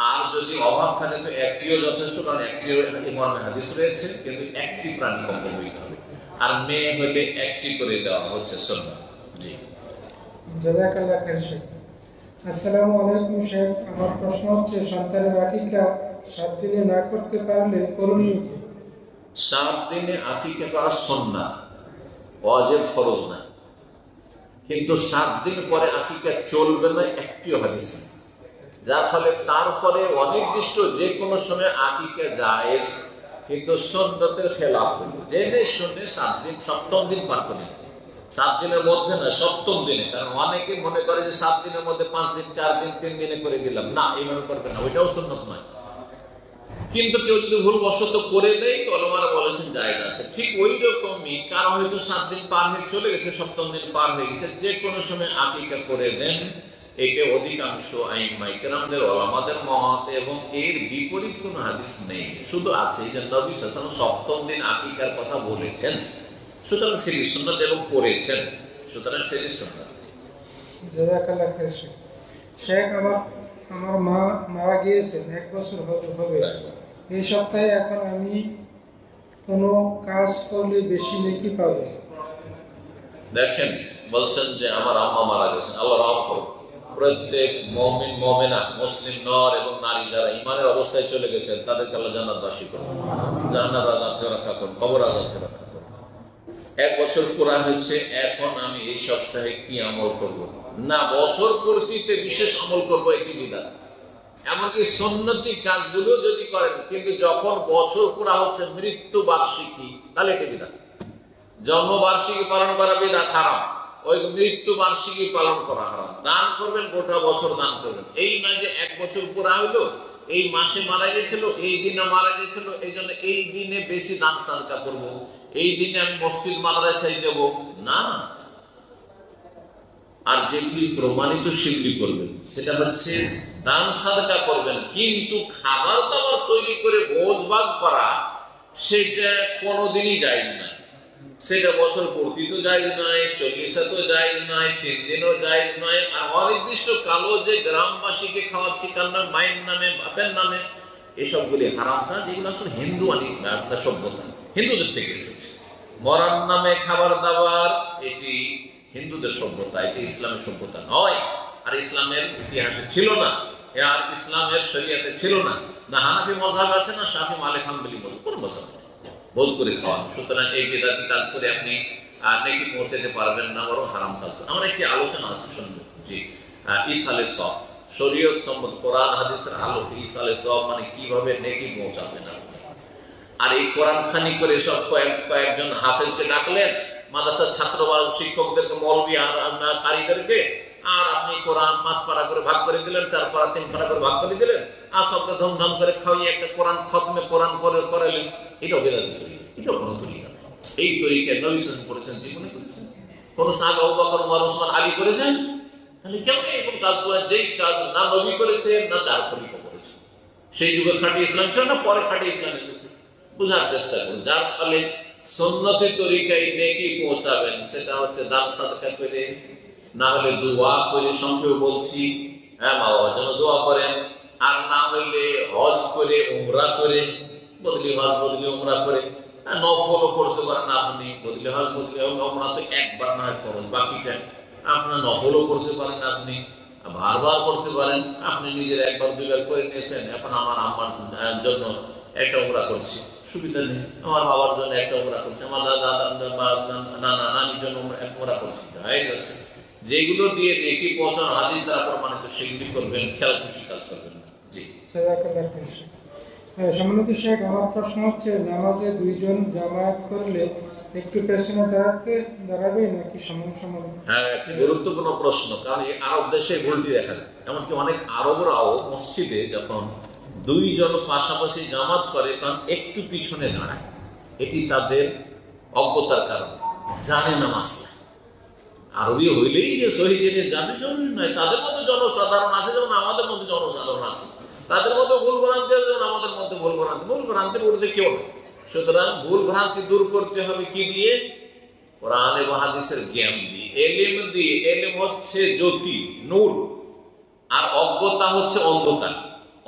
আর যদি অভাব থাকে তো একটিও যথেষ্ট, কারণ একটিও মর্মে হাদিস রয়েছে। কিন্তু একটি প্রাণী কম হইতে হবে, আর মেয়ে হইলে একটি করে দেওয়া হচ্ছে সুন্নাহ। জি, জাযাকাল্লাহ খাইর শেখ। আসসালামু আলাইকুম শেখ, আমার প্রশ্ন হচ্ছে সন্তানের আকিকা 7 দিনে না করতে পারলে করণীয় কি? 7 দিনে আকিকা করা সুন্নাহ, ওয়াজিব, ফরজ না। কিন্তু 7 দিন পরে আকিকা চলবে না, একটিও হাদিস নেই। যার ফলে তারপরে অনির্দিষ্ট যে কোনো সময় আকিকা জায়েজ, কিন্তু সুন্নতের খেলাফ হলো। জেনে শুনে 7 দিন, 7ম দিন পার করে, 7 দিনের মধ্যে না, 7ম দিনে। কারণ অনেকে মনে করে যে 7 দিনের মধ্যে 5 দিন, 4 দিন, 3 দিনে করে দিলাম। না, এইভাবে করবে না, ওইটাও সুন্নত নয়। কিন্তু কেউ যদি ভুলবশত করে দেয়, ওলামারা বলেছেন জায়েজ আছে। ঠিক ওই রকমই কারো হয়তো 7 দিন পার হয়ে চলে গেছে, 7ম দিন পার হয়ে গেছে, যে কোনো সময় আকিকা করে দেন। এটা অধিকাংশ আইম্মায়ে কেরামদের, ওলামাদের মত, এবং এর বিপরীত কোনো হাদিস নেই। শুধু আছে যে নবী সাল্লাল্লাহু আলাইহি ওয়াসাল্লাম 7ম দিন আকিকার কথা বলেছেন, সুতরাং সেটি সুন্নাত, এবং পড়েছেন, সুতরাং সেটি সুন্নাত। জাযাকাল্লাহ খাইর শেখ। শেখ, আমার মা মারা গিয়েছেন, 1 বছর হবে এই সপ্তাহে। এখন আমি কোনো কাজ করলে বেশি নেকি পাবো? দেখেন, বলছেন যে আমার আম্মা মারা গেছেন, আল্লাহ রহম করুন। প্রত্যেক মুমিন, মুমিনা, মুসলিম নর এবং নারী যারা ঈমানের অবস্থায় চলে গেছেন, তাদেরকে আল্লাহ জান্নাতবাসী করুন, জাহান্নামের আযাব থেকে রক্ষা করুন, কবর আযাব থেকে রক্ষা করুন। 1 বছর পুরা হয়েছে, এখন আমি এই সপ্তাহে কি আমল করব? না, বছর পূর্তিতে বিশেষ আমল করব, এটি বিধান। এমনকি সুন্নতি কাজগুলো যদি করেন, কিন্তু যখন বছর পুরা হচ্ছে, মৃত্যু বার্ষিকী, তাহলে এটি বিধান। জন্ম বার্ষিকী পালন করা বিধাত, হারাম। ওই মৃত্যু বার্ষিকী পালন করা হারাম। দান করবেন, গোটা বছর দান করবেন। এই নয় যে 1 বছর পুরা হইলো, এই মাসে মারা গেছিল, এই দিনে মারা গেছিল, এই জন্য এই দিনে বেশি দান সাদকা করবো, এই দিনে আমি মসজিদ মাদ্রাসায় দেব, না। আর যেগুলি প্রমাণিত সেগুলি করবেন, সেটা হচ্ছে দান সাদকা করবেন। কিন্তু খাবার দাবার তৈরি করে ভোজভাত করা, সেটা কোনোদিনই জায়েজ নয়। সেটা বছর পূর্তি তো জায়েজ নয়, 40 তো জায়েজ নয়, 3 দিনও জায়েজ নয়। আর অনির্দিষ্ট কালো যে গ্রামবাসীকে খাওয়াচ্ছি, কার নামে, মায়ের নামে, বাপের নামে, এসবগুলি হারাম কাজ। এগুলো আসলে হিন্দু একটা সভ্যতা, হিন্দুদের থেকে এসেছে। মরার নামে খাবার দাবার, এটি হিন্দুদের সভ্যতা, এটি ইসলামের সভ্যতা নয়। আর ইসলামের ইতিহাসে ছিল না, আর ইসলামের শরীয়তে ছিল না। না হানাফি মযহাব আছে, না শাফি, মালিক, হাম্বলি মযহাব, কোন মযহাব নেই ভোজ করে খাওয়ানো। সুতরাং এই বিদআতি কাজ করে আপনি নেকি পৌঁছাতে পারবেন না, বরং হারাম কাজ। আমার একটি আলোচনা আছে, শুনবেন। জি, ইসালে সওয়াব, শরীয়ত সম্মত কোরআন হাদিসের আলোকে ইসালে সওয়াব মানে কিভাবে নেকি পৌঁছাবেন আপনি। আর এই কোরআন খানি করে সব কয়েকজন হাফেজকে ডাকলেন, মাদ্রাসার ছাত্র বা শিক্ষকদেরকে, মৌলবি কারীদেরকে, আর আপনি কোরআন 5 পারা করে ভাগ করে দিলেন, 4 পারা 3 পারা করে ভাগ করে দিলেন, আর সবকে ধুমধাম করে খাওয়িয়ে একটা কোরআন খতমে কোরআন করালেন। এটাও বেদাতি তরিকা, এটাও কোনো তরিকা নয়। এই তরিকা নবী সাল্লাল্লাহু আলাইহি ওয়াসাল্লাম করেছেন, জীবনে করেছেন। কোন সাহাবা আবু বকর, ওমর, ওসমান, আলী করেছেন? তাহলে কেমন এরকম কাজ করে, যেই কাজ না নবী করেছে, না 4 খলিফা করেছে। সেই যুগে খাঁটি ইসলাম ছিল না, পরে খাঁটি ইসলাম এসেছে। বোঝার চেষ্টা করুন। যার ফলে সুন্নতি তরিকায় নেকি পৌঁছাবেন, সেটা হচ্ছে দান সাদকা করে, না হলে দোয়া করে। সংক্ষেপে বলছি, হ্যাঁ, মা বাবার জন্য দোয়া করেন। আর না হইলে হজ করে, উমরা করে, বদলি হজ বদলি উমরা করে, নফলও করতে পারেন আপনি। বদলি হজ বদলি উমরা তো একবার না হয় ফরজ, বাকিটা আপনার নফলও করতে পারেন, আপনি বারবার করতে পারেন। আপনি নিজের 1বার 2বার করে নিয়েছেন, এখন আমার আম্মার জন্য একটা উমরা করছি, সুবিধা নেই। আমার বাবার জন্য একটা উমরা করছি, আমার নানা নানির জন্য উমরা করছি, জায়েজ আছে। যেগুলো দিয়ে নেকি পৌঁছানো হাদিস দ্বারা প্রমাণিত, সেগুলি করবেন, খেয়াল খুশি কাজ করবেন। জি, সম্মানিত শেখ, আমার প্রশ্ন হচ্ছে নামাজে 2 জন জামায়াত করলে একটু পেছনে দাঁড়াবে নাকি সমান সমান? হ্যাঁ, একটি গুরুত্বপূর্ণ প্রশ্ন, কারণ এই আরব দেশে ভুলটি দেখা যায়। এমনকি অনেক আরবরাও মসজিদে যখন দুইজন পাশাপাশি জামাত করে তখন একটু পিছনে দাঁড়ায়। এটি তাদের অজ্ঞতার কারণে, জানে না মাসলা। আরবি হইলেই যে সহি জিনিস জানে জরুরি নয়। তাদের মধ্যে জনসাধারণ আছে যেমন আমাদের মধ্যে জনসাধারণ আছে, তাদের মধ্যে ভুল ভ্রান্তি আছে যেমন আমাদের মধ্যে ভুল ভ্রান্তি। ভুল ভ্রান্তির ঊর্ধ্বে কেউ নয়। সুতরাং ভুল ভ্রান্তি দূর করতে হবে কি দিয়ে? কোরআন এবং হাদিসের জ্ঞান দিয়ে, এলিম দিয়ে। এলিম হচ্ছে জ্যোতি, নূর, আর অজ্ঞতা হচ্ছে অন্ধকার।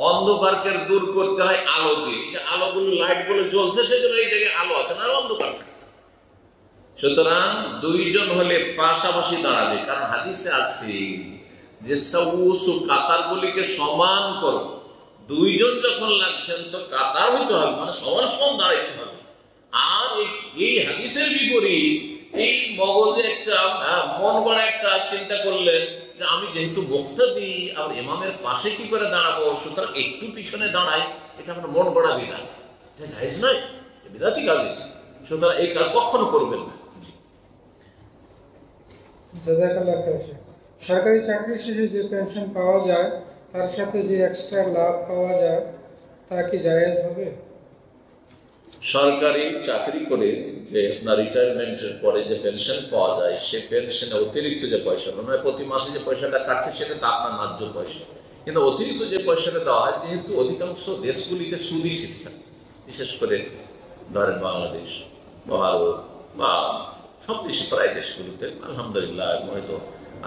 অন্ধকারকে দূর করতে হয় আলো দিয়ে। এই যে আলোগুলো, লাইটগুলো জ্বলছে, সেজন্য এই জায়গায় আলো আছে না, অন্ধকার থাকে। সুতরাং দুইজন হলে পাশাপাশি দাঁড়াবে, কারণ হাদিসে আছে যে কাতারগুলিকে সমান করো। দুইজন যখন লাগছেন তো কাতার হইতে হবে, মানে সমান সমান দাঁড়াইতে হবে। আর এই হাদিসের বিপরীত এই মগজে একটা মন গড়া একটা চিন্তা করলেন যে আমি যেহেতু বক্তা দিই আর ইমামের পাশে কি করে দাঁড়াবো, সুতরাং একটু পিছনে দাঁড়াই, এটা আমার মন গড়া বিধান। এটা জায়েজ নয়, বিধাতি কাজ এটা। সুতরাং এই কাজ কখনো করবেন না। সরকারি চাকরি শেষে যে পেনশন পাওয়া যায় তার সাথে যে এক্সট্রা লাভ পাওয়া যায় তা কি জায়েজ হবে? সরকারি চাকরি করে যে আপনার রিটায়ারমেন্টের পরে যে পেনশন পাওয়া যায়, সে পেনশনে অতিরিক্ত যে পয়সা, মানে প্রতি মাসে যে পয়সাটা কাটছে সেটা তো আপনার ন্যায্য পয়সা, কিন্তু অতিরিক্ত যে পয়সাটা দেওয়া হয়, যেহেতু অধিকাংশ দেশগুলিতে সুদি সিস্টেম, বিশেষ করে ধরেন বাংলাদেশ, ভারত বা সব দেশে, প্রায় দেশগুলিতে আলহামদুলিল্লাহ, হয়তো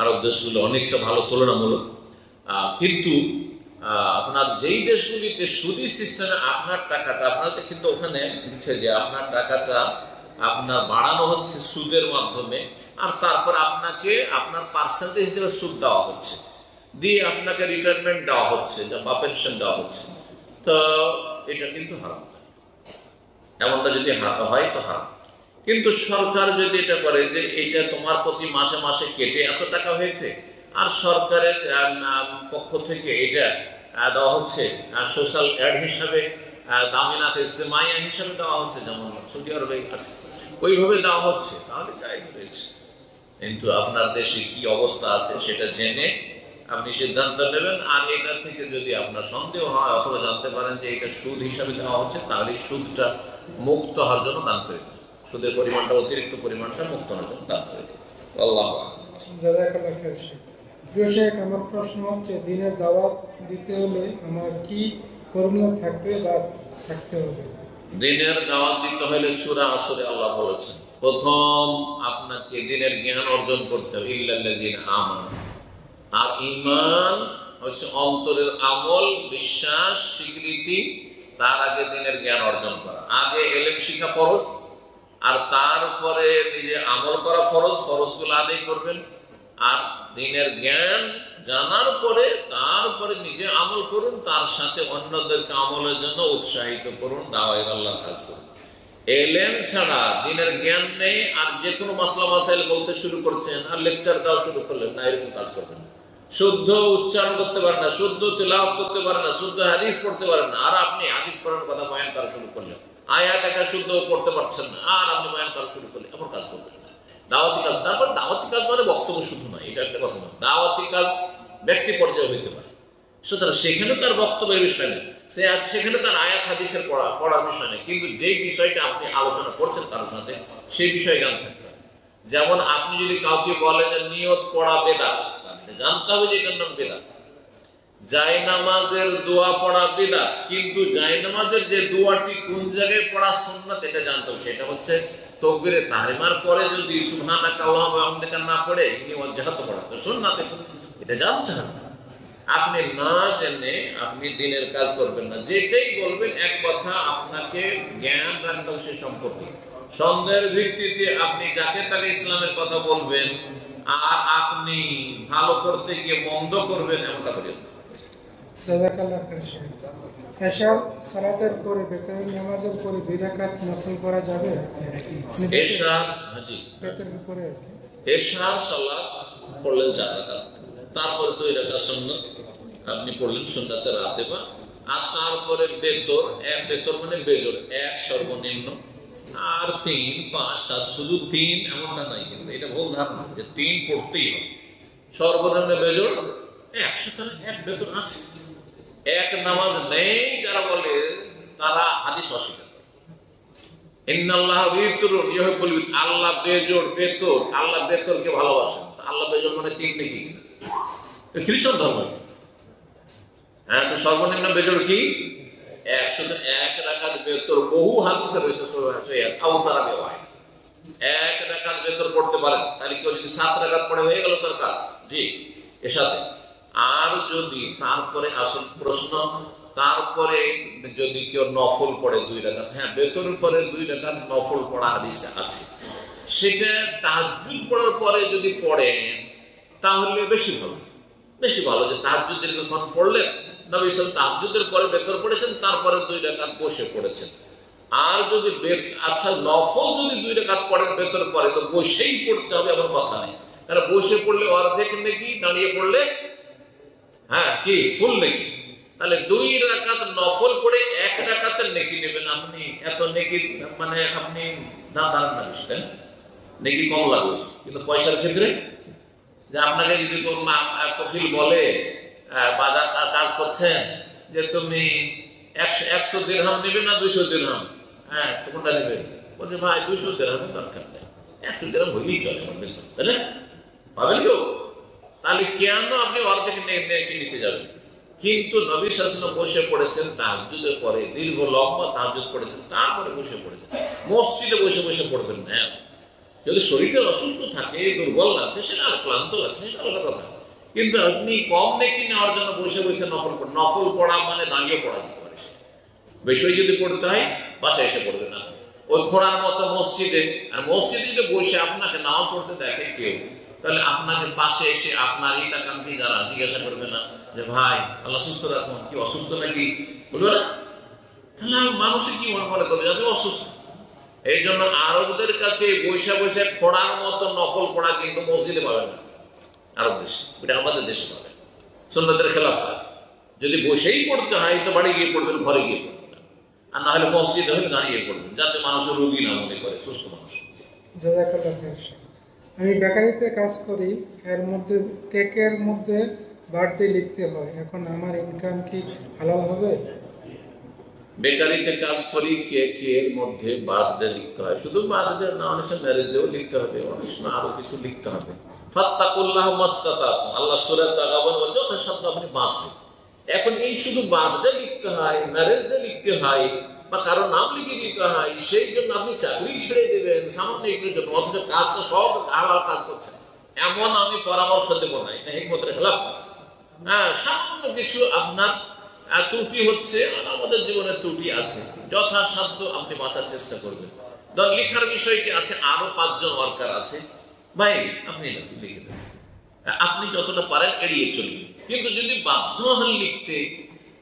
আরব দেশগুলো অনেকটা ভালো তুলনামূলক, কিন্তু আপনার যেই দেশগুলিতে সুদি সিস্টেমে আপনার টাকাটা, আপনাদের কিন্তু ওখানে লিখছে যে আপনার টাকাটা আপনার বাড়ানো হচ্ছে সুদের মাধ্যমে, আর তারপর আপনাকে আপনার পার্সেন্টেজ হিসেবে সুদ দেওয়া হচ্ছে, দিয়ে আপনাকে রিটায়ারমেন্ট দেওয়া হচ্ছে বা পেনশন দেওয়া হচ্ছে। তো এটা কিন্তু হারাম, এমনটা যদি হয় তো হারাম। কিন্তু সরকার যদি এটা করে যে এটা তোমার প্রতি মাসে মাসে কেটে এত টাকা হয়েছে, আর সরকারের পক্ষ থেকে এটা দেওয়া হচ্ছে সোশ্যাল অ্যাড হিসাবে, দামিনাত ইজতেমাইয়া হিসাবে দেওয়া হচ্ছে, যেমন সৌদি আরবে আছে, ওইভাবে দেওয়া হচ্ছে, তাহলে জায়েজ রয়েছে। কিন্তু আপনার দেশে কি অবস্থা আছে সেটা জেনে আপনি সিদ্ধান্ত নেবেন। আর এটা থেকে যদি আপনার সন্দেহ হয় অথবা জানতে পারেন যে এটা সুদ হিসাবে দেওয়া হচ্ছে, তাহলে সুদটা মুক্ত হওয়ার জন্য দান করে দিন। সুদের পরিমাণটা, অতিরিক্ত পরিমাণটা মুক্ত হওয়ার জন্য দান করে দিন। আল্লাহ প্রিয় শেখ, আমার প্রশ্ন হচ্ছে দিনের দাওয়াত দিতে হলে আমার কি করণীয় থাকবে বা থাকতে হবে? দিনের দাওয়াত দিতে হলে সূরা আসরে আল্লাহ বলেছেন, প্রথম আপনাকে দিনের জ্ঞান অর্জন করতে হবে, ইল্লাল্লাযীনা আমানু। আর ঈমান হচ্ছে অন্তরের আমল, বিশ্বাস, স্বীকৃতি, তার আগে দিনের জ্ঞান অর্জন করা। আগে ইলম শিখা ফরজ, আর তারপরে নিজে আমল করা ফরজ, ফরজগুলো আদায় করবেন। আর দিনের জ্ঞান জানার পরে তারপরে নিজে আমল করুন, তার সাথে অন্যদেরকে আমলের জন্য উৎসাহিত করুন, দাওয়ায়ে আল্লাহর কাজ করুন। এলেম ছাড়া দিনের জ্ঞান নেই, আর যে কোনো মাসলা মাসাইল বলতে শুরু করছেন আর লেকচার দেওয়া শুরু করলেন না, এরকম কাজ করবেন না। শুদ্ধ উচ্চারণ করতে পারেন না, শুদ্ধ তেলাওয়াত করতে পারেন না, শুদ্ধ হাদিস পড়তে পারেন না, আর আপনি হাদিস পড়ার কথা বয়ান করা শুরু করলেন, আয়াত একটা শুদ্ধ পড়তে পারছেন না, আর আপনি বয়ান করা শুরু করলেন, এমন কাজ করবেন না। দাওয়াতি কাজ, তারপর দাওয়াতি কাজ মানে বক্তব্য শুধু নয়, এটা একটা কথা নয়। দাওয়াতি কাজ ব্যক্তি পর্যায়ে হইতে পারে, সুতরাং সেখানে তার বক্তব্যের বিষয় নেই, সেখানে তার আয়াত হাদিসের পড়ার বিষয় নেই, কিন্তু যে বিষয়টা আপনি আলোচনা করছেন কারোর সাথে, সেই বিষয়ে জ্ঞান থাকতে হবে। যেমন আপনি যদি কাউকে বলেন যে নিয়ত পড়া বেদাত, জানতে হবে যে এটার নাম বেদাত। জায়নামাজের দোয়া পড়া বেদাত, কিন্তু জায়নামাজের যে দোয়াটি কোন জায়গায় পড়া সুন্নাত এটা জানতে হবে। সেটা হচ্ছে তাকবীরে তাহরিমার পরে যদি সুবহানাকা আল্লাহুম্মা ওয়া বিহামদিকা না পড়ে ইনি ওয়াজহাত পড়া তো সুন্নাত, এটা জানতে হবে। আপনি না জেনে আপনি দিনের কাজ করবেন না। যেটাই বলবেন এক কথা আপনাকে জ্ঞান রাখতে হবে সে সম্পর্কে। সন্দেহের ভিত্তিতে আপনি যাকে তাকে ইসলামের কথা বলবেন আর আপনি ভালো করতে গিয়ে মন্দ করবেন, এমনটা করেন। জাযাকাল্লাহ খাইর। এশার সালাতের পরে বেতন নামাজের পরে 2 রাকাত নফল করা যাবে? এশার, জি, বেতনের পরে এশার সালাত পড়লেন 4 রাকাত, তারপরে 2 রাকাত সুন্নাত আপনি পড়লেন সুন্নাতে রাতেবা, আর তারপরে বেতর, এক বেতর মানে বেজর, এক সর্বনিম্ন আর 3, 5, 7 শুধু 3 এমনটা নাই, কিন্তু এটা ভুল ধারণা যে 3 পড়তেই হবে। সর্বনিম্ন বেজোড় 100 তারা এক বেতন আছে। এক নামাজ নেই যারা বলে তারা হাদিস অস্বীকার করে। ইন্নাল্লাহ বিতুরুন ইউহিব্বুল বিত, আল্লাহ বেজোড় বেতর, আল্লাহ বেতরকে ভালোবাসেন। আল্লাহ বেজোড় মানে 3 নাকি খ্রিস্টান ধর্ম। হ্যাঁ, তো সর্বনিম্ন বেজোড় কি 101 রাকাত বেতর। বহু হাদিসে রয়েছে আওতারা বেওয়ায় 1 রাকাত বেতর পড়তে পারেন। তাহলে কেউ যদি 7 রাকাত পড়ে হয়ে গেল তার কাজ জি এর সাথে। আর যদি তারপরে আসল প্রশ্ন, তারপরে যদি কেউ নফল পড়ে 2 রাকাত, হ্যাঁ বেতরের পরে 2 রাকাত নফল পড়া হাদিসে আছে, সেটা তাহাজ্জুদ পড়ার পরে যদি পড়েন তাহলে বেশি ভালো। বেশি ভালো যে তাহাজ্জুদের যখন পড়লেন, নবী সাল্লাল্লাহু আলাইহি ওয়াসাল্লাম তাহাজ্জুদের পরে বেতর পড়েছেন, তারপরে 2 রাকাত বসে পড়েছেন। আর যদি আচ্ছা নফল যদি 2 রাকাত পড়েন বেতর পরে, তো বসেই পড়তে হবে এমন কথা নেই। তারা বসে পড়লে অর্ধেক নেকি, দাঁড়িয়ে পড়লে হ্যাঁ কি ফুল নেকি। তাহলে 2 রাকাত নফল পড়ে 1 রাকাতের নেকি নেবেন আপনি, এত নেকি মানে আপনি দাঁড়ান না বেশি, নেকি কম লাগবে। কিন্তু পয়সার ক্ষেত্রে যে আপনাকে যদি কফিল বলে বাজার কাজ করছেন যে তুমি 100 দিরহাম নেবে না 200 দিরহাম, হ্যাঁ তো কোনটা নেবে? বলছে ভাই 200 দিরহামের দরকার নেই, 100 দিরহাম হইলেই চলে, তাহলে পাবেন কেউ? তাহলে কেন আপনি অর্ধেক নিতে যাবেন? কিন্তু নবী সাল্লাল্লাহু আলাইহি ওয়াসাল্লাম বসে পড়েছেন তাহাজ্জুদের পরে, দীর্ঘ লম্বা তাহাজ্জুদ পড়েছেন, তারপরে বসে পড়েছেন। মসজিদে বসে বসে পড়বেন না। যদি শরীরটা অসুস্থ থাকে, দুর্বল লাগছে, সেটা আর ক্লান্ত লাগছে, সেটা আলাদা কথা। কিন্তু আপনি কম নেকি নেওয়ার জন্য বসে বসে নফল পড়েন। নফল পড়া মানে দাঁড়িয়ে পড়া যেতে পারে। বেশি যদি পড়তে হয় বাসায় এসে পড়বে না, ওই ঘোড়ার মতো মসজিদে। আর মসজিদে যদি বসে আপনাকে নামাজ পড়তে দেখে কেউ, তাহলে আপনাকে পাশে এসে আপনার হিতাকাঙ্ক্ষী যারা জিজ্ঞাসা করবে না যে ভাই আল্লাহ সুস্থ রাখুন, কি অসুস্থ নাকি, বলবে না? তাহলে মানুষের কি মনে করবে আপনি অসুস্থ। এই জন্য আরবদের কাছে বৈশা বৈশা খোড়ার মতো নফল পড়া কিন্তু মসজিদে পাবেন না আরব দেশে, এটা আমাদের দেশে পাবেন। সুন্নতের খেলাফ কাজ। যদি বসেই পড়তে হয় তো বাড়ি গিয়ে পড়বেন, ঘরে গিয়ে পড়বেন, আর না হলে মসজিদে হলে দাঁড়িয়ে পড়বেন, যাতে মানুষের রোগী না মনে করে, সুস্থ মানুষ। আমি বেকারিতে কাজ করি, এর মধ্যে কেকের মধ্যে বার্থডে লিখতে হয়, এখন আমার ইনকাম কি হালাল হবে? বেকারিতে কাজ করি, কেকের মধ্যে বার্থডে লিখতে হয়। শুধু বার্থডে না, অনেক সময় ম্যারেজ ডেও লিখতে হবে, অনেক সময় আরো কিছু লিখতে হবে। ফাত্তাকুল্লাহ মাস্তাতাতুম, আল্লাহ সূরা তাগাবুন বলে যথাসাধ্য আপনি বাঁচবেন। এখন এই শুধু বার্থডে লিখতে হয়, ম্যারেজ ডে লিখতে হয়, বা কারো নাম লিখে দিতে হয়, সেই জন্য আপনি চাকরি ছেড়ে দেবেন সামান্য একটুর জন্য, অথচ কাজটা সব হালাল কাজ করছেন, এমন আমি পরামর্শ দেবো না। এটা হিকমতের খেলাফ। হ্যাঁ, সামান্য কিছু আপনার ত্রুটি হচ্ছে, আর আমাদের জীবনের ত্রুটি আছে, যথাসাধ্য আপনি বাঁচার চেষ্টা করবেন। ধর লিখার বিষয়টি আছে, আরো 5 জন ওয়ার্কার আছে, ভাই আপনি লিখে দেন, আপনি যতটা পারেন এড়িয়ে চলবেন। কিন্তু যদি বাধ্য হন লিখতে,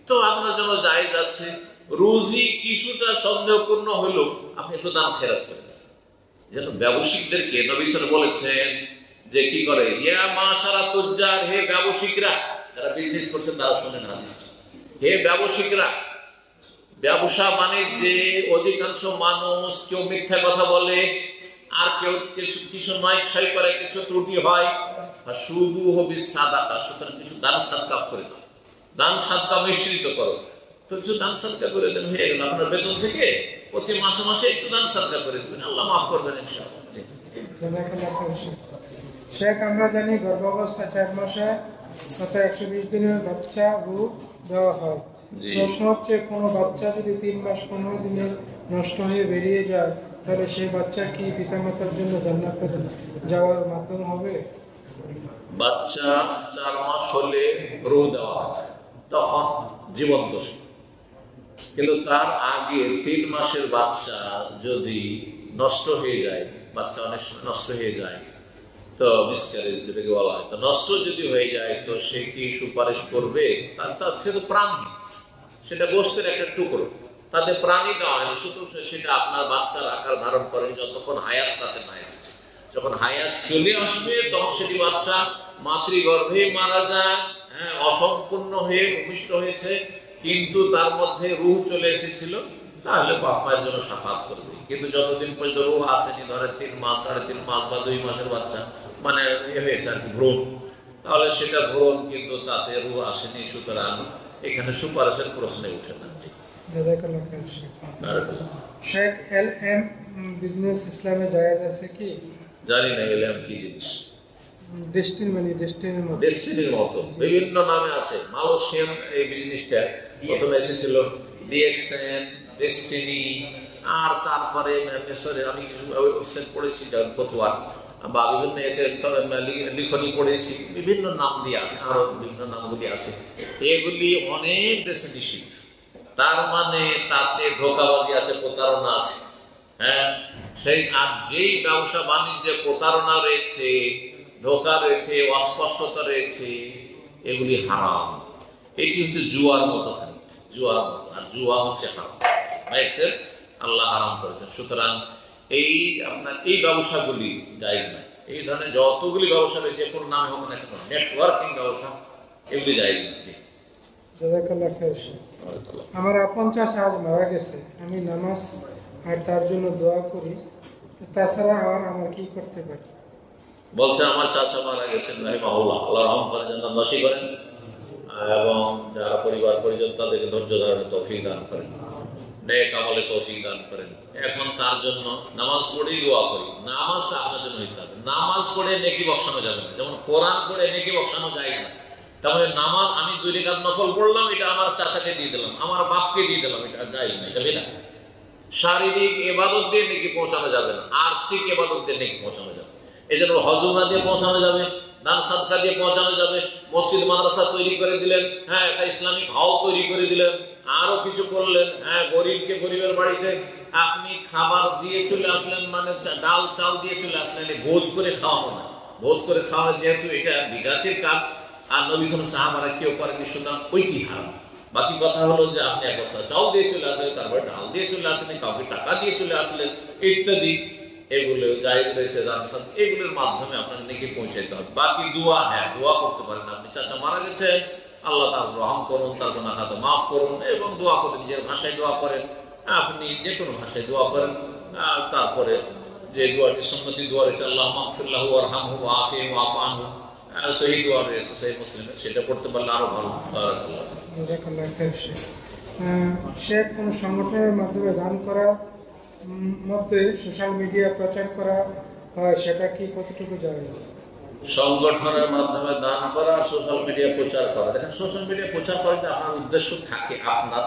তো আপনার জন্য জায়েজ আছে। রুজি কিছুটা সন্দেহপূর্ণ হইল, আপনি তো দান খেরাত করে দেন। যেন ব্যবসায়িকদেরকে নবী সাল্লাল্লাহু আলাইহি ওয়াসাল্লাম বলেছেন যে কি করে, ইয়া মাশারা তুজ্জার, হে ব্যবসায়িকরা, যারা বিজনেস করছেন তারা শুনেন হাদিসটা। হে ব্যবসায়িকরা, ব্যবসা মানে যে অধিকাংশ মানুষ কেউ মিথ্যা কথা বলে, আর কেউ কিছু নয় ছয় করে, কিছু ত্রুটি হয়, শুধু হবে সাদাকা, সুতরাং কিছু দান সাদকা করে দাও, দান সাদকা মিশ্রিত করো। তো কিছু দান সাদকা করে দেন, হয়ে গেল আপনার বেতন থেকে প্রতি মাসে মাসে একটু দান সাদকা করে দেবেন, আল্লাহ মাফ করবেন ইনশাআল্লাহ। শেখ, আমরা জানি গর্ভাবস্থা 4 মাসে অর্থাৎ 120 দিনের বাচ্চা রূপ দেওয়া হয়। প্রশ্ন হচ্ছে, কোনো বাচ্চা যদি 3 মাস 15 দিনে নষ্ট হয়ে বেরিয়ে যায়, তাহলে সেই বাচ্চা কি পিতামাতার জন্য জান্নাতে যাওয়ার মাধ্যম হবে? বাচ্চা 4 মাস হলে রূহ দেওয়া হয়, তখন জীবন্ত। কিন্তু তার আগে 3 মাসের বাচ্চা যদি নষ্ট হয়ে যায়, বাচ্চা অনেক সময় নষ্ট হয়ে যায়, তো মিসক্যারেজ যেটাকে বলা হয়, তো নষ্ট যদি হয়ে যায়, তো সে কি সুপারিশ করবে? সে তো প্রাণী, সেটা গোশতের একটা টুকরো, তাতে প্রাণী দেওয়া হয়নি, শুধু সেটা আপনার বাচ্চার আকার ধারণ করে যতক্ষণ হায়াত তাতে না এসেছে। যখন হায়াত চলে আসবে তখন সেটি বাচ্চা মাতৃগর্ভে মারা যায়, অসম্পূর্ণ হয়ে ভূমিষ্ঠ হয়েছে, কিন্তু তার মধ্যে রূহ চলে এসেছিল, তাহলে বাপ মায়ের জন্য শাফাত করবে। কিন্তু যতদিন পর্যন্ত রূহ আসেনি, ধরে 3 মাস 3.5 মাস বা 2 মাসের বাচ্চা মানে হয়েছে আর কি ভ্রূণ, তাহলে সেটা ভ্রূণ, কিন্তু তাতে রূহ আসেনি, সুতরাং এখানে সুপারিশের প্রশ্নে উঠে না। শেখ LM বিজনেস ইসলামে জায়েজ আছে কি? জানি না এলএম কি জিনিস। ডেস্টিনির মতো বিভিন্ন নামে আছে। মালয়েশিয়ান এই বিজনেসটা প্রথমে এসেছিল ডিএক্সএন, ডেস্টিনি, আর তারপরে মিশরে আমি কিছু ওয়েবসাইট পড়েছি ফতোয়া বা বিভিন্ন লিখনি পড়েছি, বিভিন্ন নাম দিয়ে আছে, আরো বিভিন্ন নামগুলি আছে। এগুলি অনেক দেশে নিষিদ্ধ। তার মানে তাতে ধোঁকাবাজি আছে, প্রতারণা আছে। হ্যাঁ, সেই আর যেই ব্যবসা বাণিজ্যে প্রতারণা রয়েছে, ধোঁকা রয়েছে, অস্পষ্টতা রয়েছে, এগুলি হারাম। এটি হচ্ছে জুয়ার মতো, জুয়ার মতো, আর জুয়া হচ্ছে হারাম, মাইসের আল্লাহ হারাম করেছেন। সুতরাং এই আপনার এই ব্যবসাগুলি জায়েজ নাই। এই ধরনের যতগুলি ব্যবসা রয়েছে, যে কোনো নামে হোক না কেন, নেটওয়ার্কিং ব্যবসা, এগুলি জায়েজ নাই। আমার আপন চাচা আজ মারা গেছে, আমি নামাজ আর তার জন্য দোয়া করি, তাছাড়া আর আমার কি করতে পারি? বলছে আমার চাচা মারা গেছেন, রাহিমাহুল্লাহ, আল্লাহ রহম করেন, জান্নাতবাসী করেন, এবং যারা পরিবার পরিজন তাদেরকে ধৈর্য ধারণের তৌফিক দান করেন, নেক আমলে তৌফিক দান করেন। এখন তার জন্য নামাজ পড়েই দোয়া করি। নামাজটা আপনার জন্য হইতে হবে। নামাজ পড়ে নেকি বসানো যাবে না, যেমন কোরআন পড়ে নেকি বসানো যায় না। তাহলে নামাজ আমি 2 রাকাত নফল পড়লাম, এটা আমার চাচাকে দিয়ে দিলাম, আমার বাপকে দিয়ে দিলাম, এটা যায় না, এটা বিনা। শারীরিক ইবাদত দিয়ে নেকি পৌঁছানো যাবে না, আর্থিক ইবাদত দিয়ে নেকি পৌঁছানো যাবে। এই জন্য হজুরা দিয়ে পৌঁছানো যাবে, দান সাদকা দিয়ে পৌঁছানো যাবে। মসজিদ মাদ্রাসা তৈরি করে দিলেন, হ্যাঁ, একটা ইসলামিক হল তৈরি করে দিলেন, আরো কিছু করলেন, হ্যাঁ, গরিবকে গরিবের বাড়িতে আপনি খাবার দিয়ে চলে আসলেন, মানে ডাল চাল দিয়ে চলে আসলেন, ভোজ করে খাওয়ানো না। ভোজ করে খাওয়ানো যেহেতু এটা বিদাতের কাজ, আর নবী সাহাবারা কেউ করেনি, সুতরাং ওইটি হারাম। বাকি কথা হলো যে আপনি এক বস্তা চাল দিয়ে চলে আসলেন, তারপরে ডাল দিয়ে চলে আসলেন, কাউকে টাকা দিয়ে চলে আসলেন, ইত্যাদি, এগুলো জায়েজ রয়েছে। এগুলোর মাধ্যমে আপনার নেকি পৌঁছাইতে হবে। বাকি দোয়া, হ্যাঁ, দোয়া করতে পারেন। আপনি চাচা মারা গেছে, আল্লাহ তার রহম করুন, তার গুনাহ খাতা মাফ করুন, এবং দোয়া করেন, নিজের ভাষায় দোয়া করেন, আপনি যে কোনো ভাষায় দোয়া করেন। তারপরে যে দোয়াটি সুন্নতি দোয়া রয়েছে, আল্লাহ মাগফির লাহু ওয়ারহামহু ওয়াআফিহি ওয়াফু আনহু, সেই দোয়া রয়েছে সেই মুসলিমে, সেটা করতে পারলে আরো ভালো। শেখ কোন সংগঠনের মাধ্যমে দান করার মধ্যে সোশ্যাল মিডিয়া প্রচার করা হয়, সেটা কি কতটুকু জায়েজ? সংগঠনের মাধ্যমে দান করা, সোশ্যাল মিডিয়া প্রচার করা। দেখেন, সোশ্যাল মিডিয়া প্রচার করে যে আপনার উদ্দেশ্য থাকে আপনার,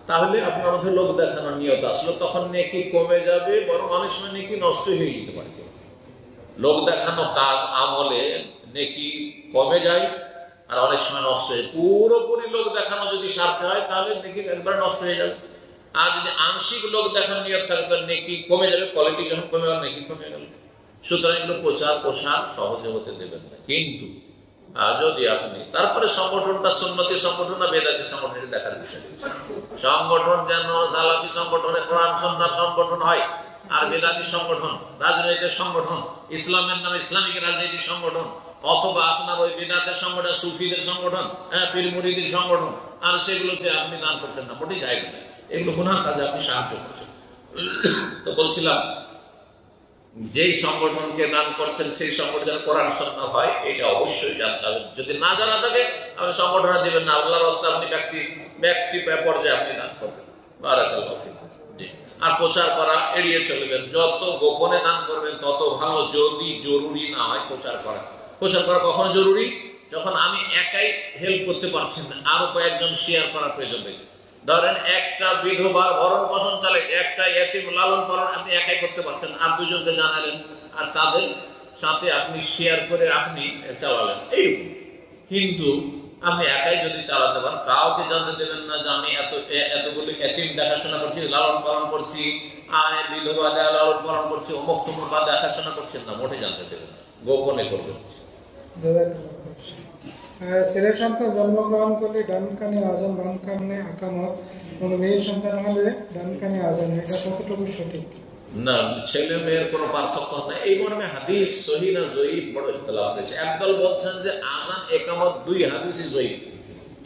তাহলে আপনার মধ্যে লোক দেখানোর নিয়ত আসলো, তখন নেকি কমে যাবে, বরং অনেক সময় নেকি নষ্ট হয়ে যেতে পারে। লোক দেখানো কাজ আমলে নেকি কমে যায়, আর অনেক সময় নষ্ট হয়ে, পুরোপুরি লোক দেখানো যদি স্বার্থে হয় তাহলে নেকি একবার নষ্ট হয়ে যাবে। আর যদি আংশিক লোক দেখার নিয়ত থাকে তাহলে নেকি কমে যাবে, কোয়ালিটি যখন কমে গেল নেকি কমে গেল। সুতরাং এগুলো প্রচার প্রসার সহজে হতে দেবেন না। কিন্তু যদি আপনি তারপরে সংগঠনটা সুন্নতি সংগঠন না বেদাতি সংগঠন, এটা দেখার বিষয়। সংগঠন যেন সালাফি সংগঠনে কোরআন সুন্নাহর সংগঠন হয়, আর বেদাতি সংগঠন রাজনৈতিক সংগঠন, ইসলামের নামে ইসলামিক রাজনৈতিক সংগঠন, অথবা আপনার ওই বেদাতের সংগঠন, সুফিদের সংগঠন, হ্যাঁ, পীর মুরিদের সংগঠন, আর সেগুলোতে আপনি দান করছেন না, মোটেই জায়েজ না। এগুলো গুনাহ কাজে আপনি সাহায্য করছেন। তো বলছিলাম, যেই সংগঠনকে দান করছেন সেই সংগঠন যেন কোরআন সুন্নাহ হয়, এটা অবশ্যই জানতে হবে। যদি না জানা থাকে আপনি সংগঠনে দিবেন না, আল্লাহর রাস্তায় আপনি ব্যক্তি পর্যায়ে আপনি দান করবেন। বারাকাল্লাহু ফিকুম। আর প্রচার করা এড়িয়ে চলবেন, যত গোপনে দান করবেন তত ভালো, যদি জরুরি না হয় প্রচার করা। প্রচার করা কখন জরুরি? যখন আমি একাই হেল্প করতে পারছেন না, আরো কয়েকজন শেয়ার করার প্রয়োজন রয়েছে। ধরেন একটা বিধবার ভরণ পোষণ চালে, একটা এতিম লালন পালন আপনি একাই করতে পারছেন, আর দুজনকে জানালেন, আর তাদের সাথে আপনি শেয়ার করে আপনি চালালেন, এইরকম। কিন্তু আপনি একাই যদি চালাতে পারেন, কাউকে জানতে দেবেন না যে আমি এতগুলি এতিম দেখাশোনা করছি, লালন পালন করছি, আর বিধবা লালন পালন করছি, অমুক তমুক বা দেখাশোনা করছেন না, মোটে জানতে দেবেন না, গোপনে করবেন। ছেলে সন্তান জন্মগ্রহণ করলে ডান কানে আজান, বাম কানে আকামত, এবং মেয়ে সন্তান হলে ডান কানে আজান, এটা কতটুকু সঠিক? না, ছেলে মেয়ের কোনো পার্থক্য নেই। এই মর্মে হাদিস সহিহ না জয়ীফ বড় ইখতিলাফ রয়েছে। একদল বলছেন যে আজান একামত 2 হাদিসই জয়ীফ,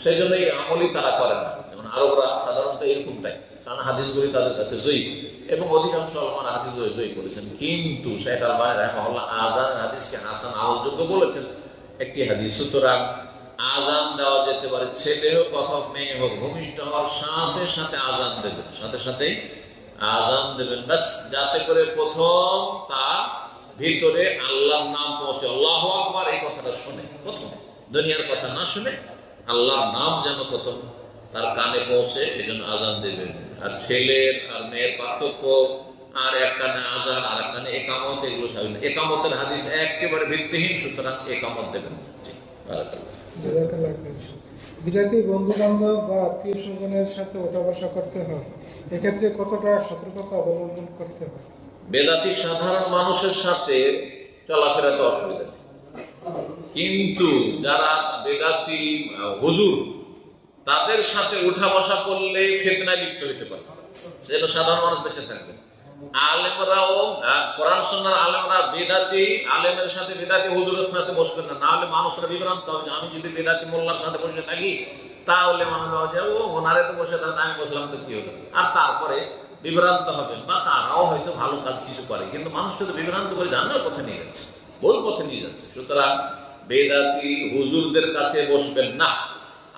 সেই জন্য এই আমলই তারা করে না। যেমন আরবরা সাধারণত এরকমটাই, কারণ হাদিসগুলি তাদের কাছে জয়ীফ, এবং অধিকাংশ আলেমরা হাদিস জয়ীফ বলেছেন। কিন্তু শাইখ আলবানী রাহিমাহুল্লাহ আযানের হাদিসকে হাসান আমলযোগ্য বলেছেন একটি হাদিস। সুতরাং আযান দেওয়া যেতে পারে, ছেলে হোক অথবা মেয়ে হোক, ভূমিষ্ঠ হওয়ার সাথে সাথে আযান দেবেন, সাথে সাথেই আযান দেবেন, ব্যাস, যাতে করে প্রথম তার ভিতরে আল্লাহর নাম পৌঁছে, আল্লাহু আকবার এই কথাটা শুনে, প্রথম দুনিয়ার কথা না শুনে আল্লাহর নাম যেন প্রথম তার কানে পৌঁছে, এই জন্য আযান দেবেন। আর ছেলের আর মেয়ের পার্থক্য, আর এক কানে আযান আর এক কানে একামত, এগুলো স্বাভাবিক। একামতের হাদিস একেবারে ভিত্তিহীন, সুতরাং একামত দেবেন। বিরাতি বন্ধু বান্ধব বা আত্মীয় স্বজনের সাথে ওঠা বসা করতে হয়, এক্ষেত্রে কতটা সতর্কতা অবলম্বন করতে হয়? বেদাতি সাধারণ মানুষের সাথে চলাফেরাতে অসুবিধা নেই, কিন্তু যারা বেদাতি হুজুর তাদের সাথে উঠা বসা করলে ফিতনায় লিপ্ত হতে পারে, সেটা সাধারণ মানুষ বেঁচে থাকবে। আলেমরাও কোরআন সুন্নাহর আলেমরা বেদাতি আলেমের সাথে বেদাতি হুজুরের সাথে বসবেন না, না হলে মানুষরা বিভ্রান্ত হবে। আমি যদি বেদাতি মোল্লার সাথে বসে থাকি তাহলে মানুষ ভাবে ও ওনারে তো বসে থাকতে আমি বসলাম তো কি হলো, আর তারপরে বিভ্রান্ত হবেন। বা তারাও হয়তো ভালো কাজ কিছু করে, কিন্তু মানুষকে তো বিভ্রান্ত করে জানার পথে নিয়ে যাচ্ছে, ভুল পথে নিয়ে যাচ্ছে। সুতরাং বেদাতি হুজুরদের কাছে বসবেন না।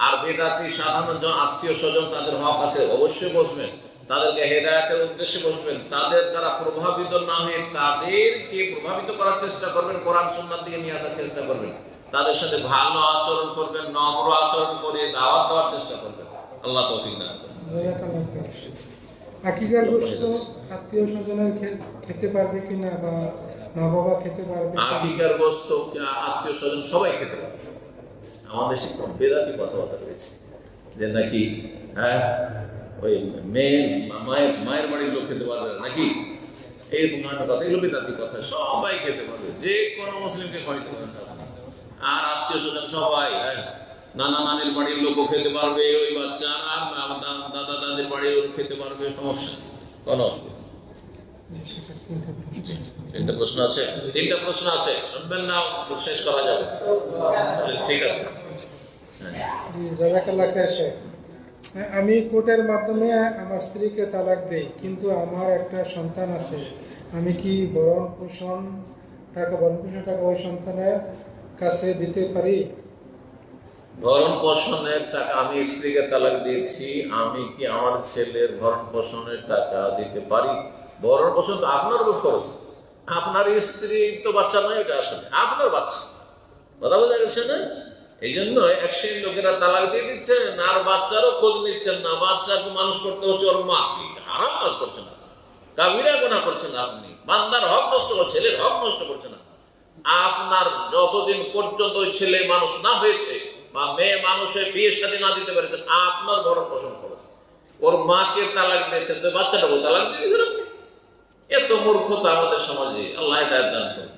আর বেদাতি সাধারণ জন আত্মীয় স্বজন তাদের হক আছে, অবশ্যই বসবেন, তাদেরকে হেদায়েতের উদ্দেশ্যে বসবেন, তাদের দ্বারা প্রভাবিত না হয়ে তাদেরকে প্রভাবিত করার চেষ্টা করবেন, কোরআন সুন্নাহ দিয়ে নিয়ে আসার চেষ্টা করবেন, তাদের সাথে ভালো আচরণ করবেন, নম্র আচরণ করে দাওয়াত দেওয়ার চেষ্টা করবেন। আল্লাহ তৌফিক দান করুন। আকিকার গোশত আত্মীয় স্বজনের খেতে পারবে কিনা, বা মা বাবা খেতে পারবে? আকিকার গোশত আত্মীয় স্বজন সবাই খেতে পারবে। আমাদের দেশে বেদাতি কথাবার্তা রয়েছে যে নাকি ওই মায়ের বাড়ির লোক খেতে পারবে নাকি, এইরকম নানা কথা, এগুলো বেদাতি কথা। সবাই খেতে পারবে, যে কোনো মুসলিমকে খাওয়াইতে পারবে। আর আত্মীয় স্বজন সবাই, নানা নানির বাড়ির লোকও খেতে পারবে ওই বাচ্চা, আর দাদা দাদির বাড়ির খেতে পারবে, সমস্যা কোনো অসুবিধা। তিনটা প্রশ্ন আছে, তিনটা প্রশ্ন আছে, শুনবেন না শেষ করা যাবে? ঠিক আছে। আমি কোর্টের মাধ্যমে আমার স্ত্রীকে তালাক দেই, কিন্তু আমার একটা সন্তান আছে, আমি কি ভরণ পোষণ টাকা ওই সন্তানের কাছে দিতে পারি? ভরণ পোষণের টাকা, আমি স্ত্রীকে তালাক দিয়েছি, আমি কি আমার ছেলের ভরণ পোষণের টাকা দিতে পারি? ভরণ পোষণ তো আপনার উপর ফরজ, আপনার স্ত্রী তো বাচ্চা নয়, এটা আসলে আপনার বাচ্চা, কথা বোঝা গেছে না? এই জন্য এক শ্রেণীর লোকেরা তালাক দিয়ে দিচ্ছেন, আর বাচ্চারও খোঁজ নিচ্ছেন না। বাচ্চাকে মানুষ করতে হচ্ছে ওর মা, হারাম কাজ করছেন, কাবিরা গুনাহ করছেন, আপনি বান্দার হক নষ্ট করছেন, ছেলের হক নষ্ট করছেন। আপনার যতদিন পর্যন্ত ওই ছেলে মানুষ না হয়েছে বা মেয়ে মানুষের বিয়ে শাদী না দিতে পেরেছেন, আপনার ভরণ পোষণ করেছে। ওর মাকে তালাক দিয়েছেন, তো বাচ্চাটাকে তালাক দিয়ে দিয়েছেন আপনি। এত মূর্খতা আমাদের সমাজে, আল্লাহ হেদায়েত দান করুন।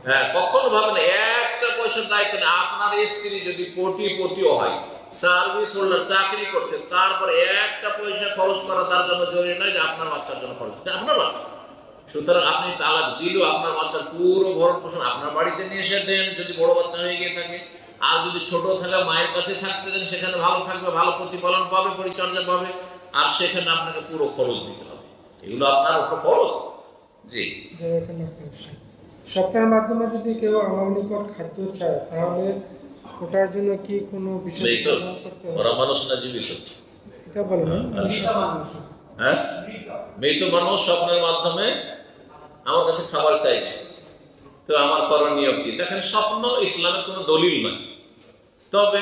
হ্যাঁ, কখনো ভাবেন একটা পয়সার দায়িত্ব নেই। আপনার স্ত্রী যদি কোটিপতিও হয়, সার্ভিস হোল্ডার, চাকরি করছে, তারপরে একটা পয়সা খরচ করা তার জন্য জরুরি নয় যে আপনার বাচ্চার জন্য খরচ, আপনার বাচ্চা। সুতরাং আপনি তালাক দিলেও আপনার বাচ্চার পুরো ভরণ পোষণ আপনার বাড়িতে নিয়ে এসে দেন, যদি বড় বাচ্চা হয়ে গিয়ে থাকে। আর যদি ছোট থাকে মায়ের কাছে থাকতে দেন, সেখানে ভালো থাকবে, ভালো প্রতিপালন পাবে, পরিচর্যা পাবে, আর সেখানে আপনাকে পুরো খরচ দিতে হবে। এগুলো আপনার উপর খরচ। জি, স্বপ্নের মাধ্যমে যদি কেউ আমার নিকট খাদ্য চায়, তাহলে ওটার জন্য কি কোনো বিশেষ করতে হবে? ওরা মানুষ না জীবিত? এটা বলেন। হ্যাঁ, মৃত মানুষ স্বপ্নের মাধ্যমে আমার কাছে খাবার চাইছে, তো আমার করণীয় কি? দেখেন, স্বপ্ন ইসলামের কোনো দলিল নয়, তবে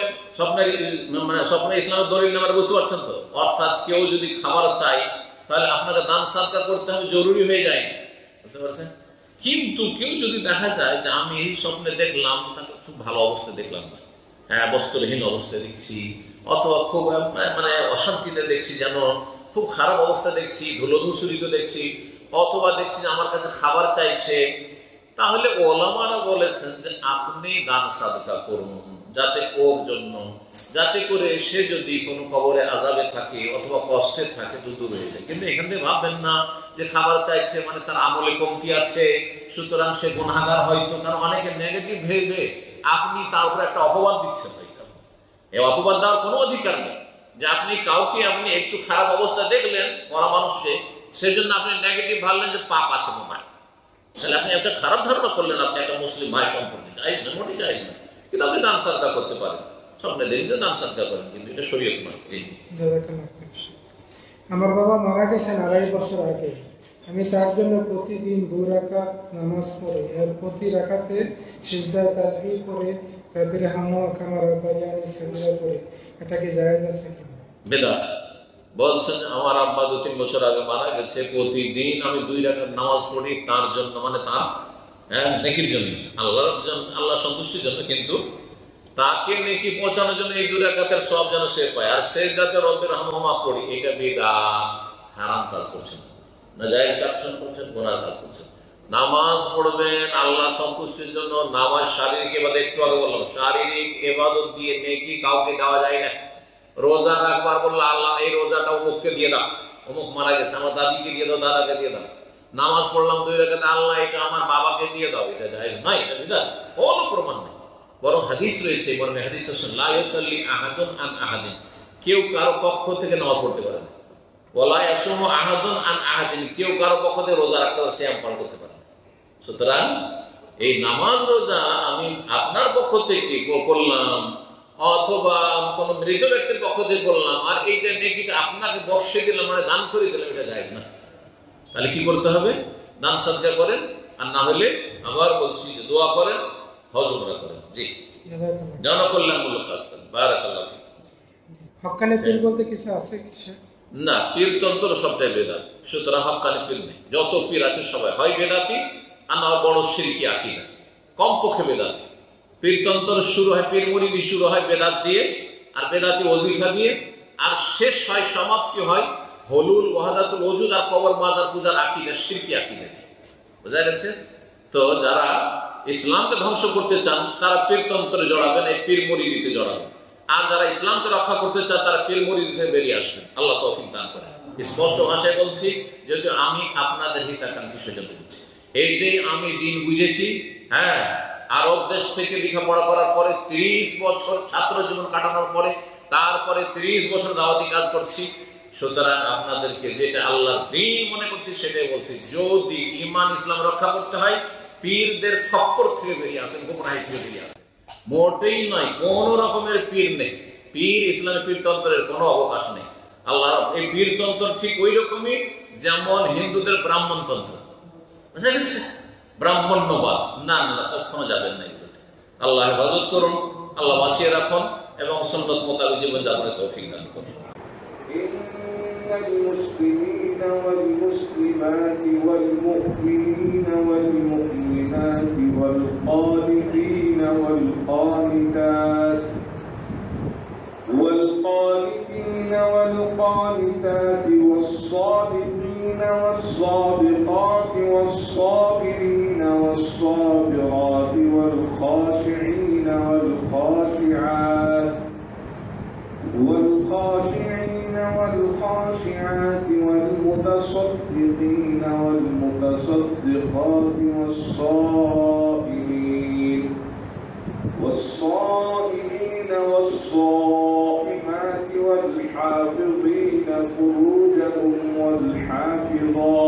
স্বপ্নে ইসলামের দলিল না, বুঝতে পারছেন তো? অর্থাৎ কেউ যদি খাবার চায় তাহলে আপনাকে দান সাদকা করতে হবে, জরুরি হয়ে যায়, বুঝতে পারছেন? কিন্তু কেউ যদি দেখা যায় যে আমি এই স্বপ্নে দেখলাম তাকে খুব ভালো অবস্থা দেখলাম না, হ্যাঁ বস্ত্রহীন অবস্থায় দেখছি, অথবা খুব অশান্তিতে দেখছি, যেন খুব খারাপ অবস্থা দেখছি, ধুলোধূসরিত দেখছি, অথবা দেখছি যে আমার কাছে খাবার চাইছে, তাহলে ওলামারা বলেছেন যে আপনি দান সাদকা করুন, যাতে ওর জন্য, যাতে করে সে যদি কোনো কবরে আযাবে থাকে অথবা কষ্টে থাকে তো দূর হয়ে যায়। কিন্তু এখান থেকে ভাববেন না যে খাবার চাইছে মানে তার আমলে কমতি আছে, সুতরাং সে গুনাহগার হয়তো। কারণ অনেকে নেগেটিভ ভেবে আপনি তার উপরে একটা অপবাদ দিচ্ছেন, হয়তো এই অপবাদ দেওয়ার কোনো অধিকার নেই। যে আপনি কাউকে আপনি একটু খারাপ অবস্থা দেখলেন মরা মানুষকে, সেই জন্য আপনি নেগেটিভ ভাবলেন যে পাপ আছে মনে, তাহলে আপনি একটা খারাপ ধারণা করলেন আপনি একটা মুসলিম ভাই সম্পর্কে। জায়েজ না, মোটেই জায়েজ না। কিন্তু আপনি দান সাদকা করতে পারেন, স্বপ্নে দেখেছে দান সাদকা করেন, কিন্তু এটা শরীয়ত নয়। আমার বাবা মারা গেছেন 2.5 বছর আগে। আমি তার জন্য প্রতিদিন 2 রাকাত নামাজ পড়ি। এর প্রতি রাকাতে সিজদায় তাসবিহ করে রব্বির হামহু কামা রাব্বায়ানি সগীরা পড়ি। এটা কি জায়েজ আছে কি? বেদাত। বলছেন আমার আব্বা 2-3 বছর আগে মারা গেছে, প্রতিদিন আমি 2 রাকাত নামাজ পড়ি তার জন্য, মানে তার নেকির জন্য, আল্লাহ সন্তুষ্টির জন্য, কিন্তু তাকে নেকি পৌঁছানোর জন্য এই 2 রাকাতের সওয়াব যেন সে পায়। আর সিজদাতে রব্বির হামহুমা পড়ি, এটা বিদআত, হারাম কাজ করছেন, নাজায়েজ কাজ করছেন, গুনার কাজ করছেন। নামাজ পড়বেন আল্লাহ সন্তুষ্টির জন্য। নামাজ শারীরিক ইবাদত, একটু আগে বললাম শারীরিক ইবাদত দিয়ে নেকি কাউকে দেওয়া যায় না। রোজা রাখবার বললো আল্লাহ এই রোজাটা অমুককে দিয়ে দাও, অমুক মারা গেছে আমার দাদিকে দিয়ে দাও, দাদাকে দিয়ে দাও। নামাজ পড়লাম 2 রাকাত, আল্লাহ এটা আমার বাবাকে দিয়ে দাও, এটা জায়েজ নয়, এটা বিদআত। কোনো প্রমাণ নেই, বরং হাদিস রয়েছে, বরং হাদিসটা শুনুন, লা ইয়াসাল্লি আহাদুন আন আহাদিন, কেউ কারো পক্ষ থেকে নামাজ পড়তে পারে না। ওয়ালা ইয়াসুমু আহাদুন আন আহাদিন, কেউ কারো পক্ষ থেকে রোজা রাখতে পারে, সিয়াম পালন করতে পারে না। সুতরাং এই নামাজ রোজা আমি আপনার পক্ষ থেকে করলাম অথবা কোন মৃত ব্যক্তির পক্ষ থেকে করলাম, আর এইটা নেকিটা আপনাকে বর্ষে দিলাম, মানে দান করে দিলাম, এটা জায়েজ না। তাহলে কি করতে হবে? দান সাদকা করেন, আর না হলে আবার বলছি যে দোয়া করেন, হজ উমরা করেন। জি, জনকল্যাণমূলক কাজ করেন। বারাকাল্লাহু ফিক। হক্কানি পীর বলতে কিছু আছে কি? না, পীরতন্ত্র সবটাই বেদাত। সুতরাং হক্কানি পীর নেই, যত পীর আছে সবাই হয় বেদাতি, আর না বড় শিরকি আকীদা, কমপক্ষে বেদাতি। পীরতন্ত্র শুরু হয়, পীর মুরিদি শুরু হয় বেদাত দিয়ে, আর বেদাতি ওজিফা দিয়ে, আর শেষ হয়, সমাপ্তি হয় হলুল ওয়াহদাতুল ওজুদ আর কবর মাজার পূজার আকীদা, শিরকি আকীদা। বোঝা গেছে? তো যারা ইসলামকে ধ্বংস করতে চান তারা পীরতন্ত্রে জড়াবেন, এই পীর মুরিদিতে জড়াবেন। আর যারা ইসলামকে রক্ষা করতে চান তারা পীর মুরিদ থেকে বেরিয়ে আসবেন। আল্লাহ তৌফিক দান করেন। স্পষ্ট ভাষায় বলছি, যেহেতু আমি আপনাদের হিতাকাঙ্ক্ষী সেজন্য বলছি। এইটাই আমি দিন বুঝেছি। হ্যাঁ, আরব দেশ থেকে লেখাপড়া করার পরে 30 বছর ছাত্র জীবন কাটানোর পরে, তারপরে 30 বছর দাওয়াতি কাজ করছি। সুতরাং আপনাদেরকে যেটা আল্লাহর দ্বীন মনে করছি সেটাই বলছি, যদি ঈমান ইসলাম রক্ষা করতে হয় পীরদের খপ্পর থেকে বেরিয়ে আসেন, গোমরাহি থেকে বেরিয়ে আসেন। মোটেই নয়, কোন রকমের পীর নেই। পীর ইসলামের পীরতন্ত্রের কোনো অবকাশ নেই। আল্লাহ এই পীরতন্ত্র ঠিক ওই রকমই যেমন হিন্দুদের ব্রাহ্মণতন্ত্র, বুঝা গেছে? ব্রাহ্মণ্যবাদ না, না, কখনো যাবেন না এগুলোতে। আল্লাহ হেফাজত করুন, আল্লাহ বাঁচিয়ে রাখুন এবং সুন্নাত মোতাবেক জীবন যাপনের তৌফিক দান করুন। المسلمين والمسلمات والمؤمنين والمؤمنات والقانتين والقانتات والصادقين والصادقات والصابرين والصابرات والخاشعين والخاشعات والخاشعات والمتصدقين والمتصدقات والصائمين والصائمات والحافظين فروجهم والحافظات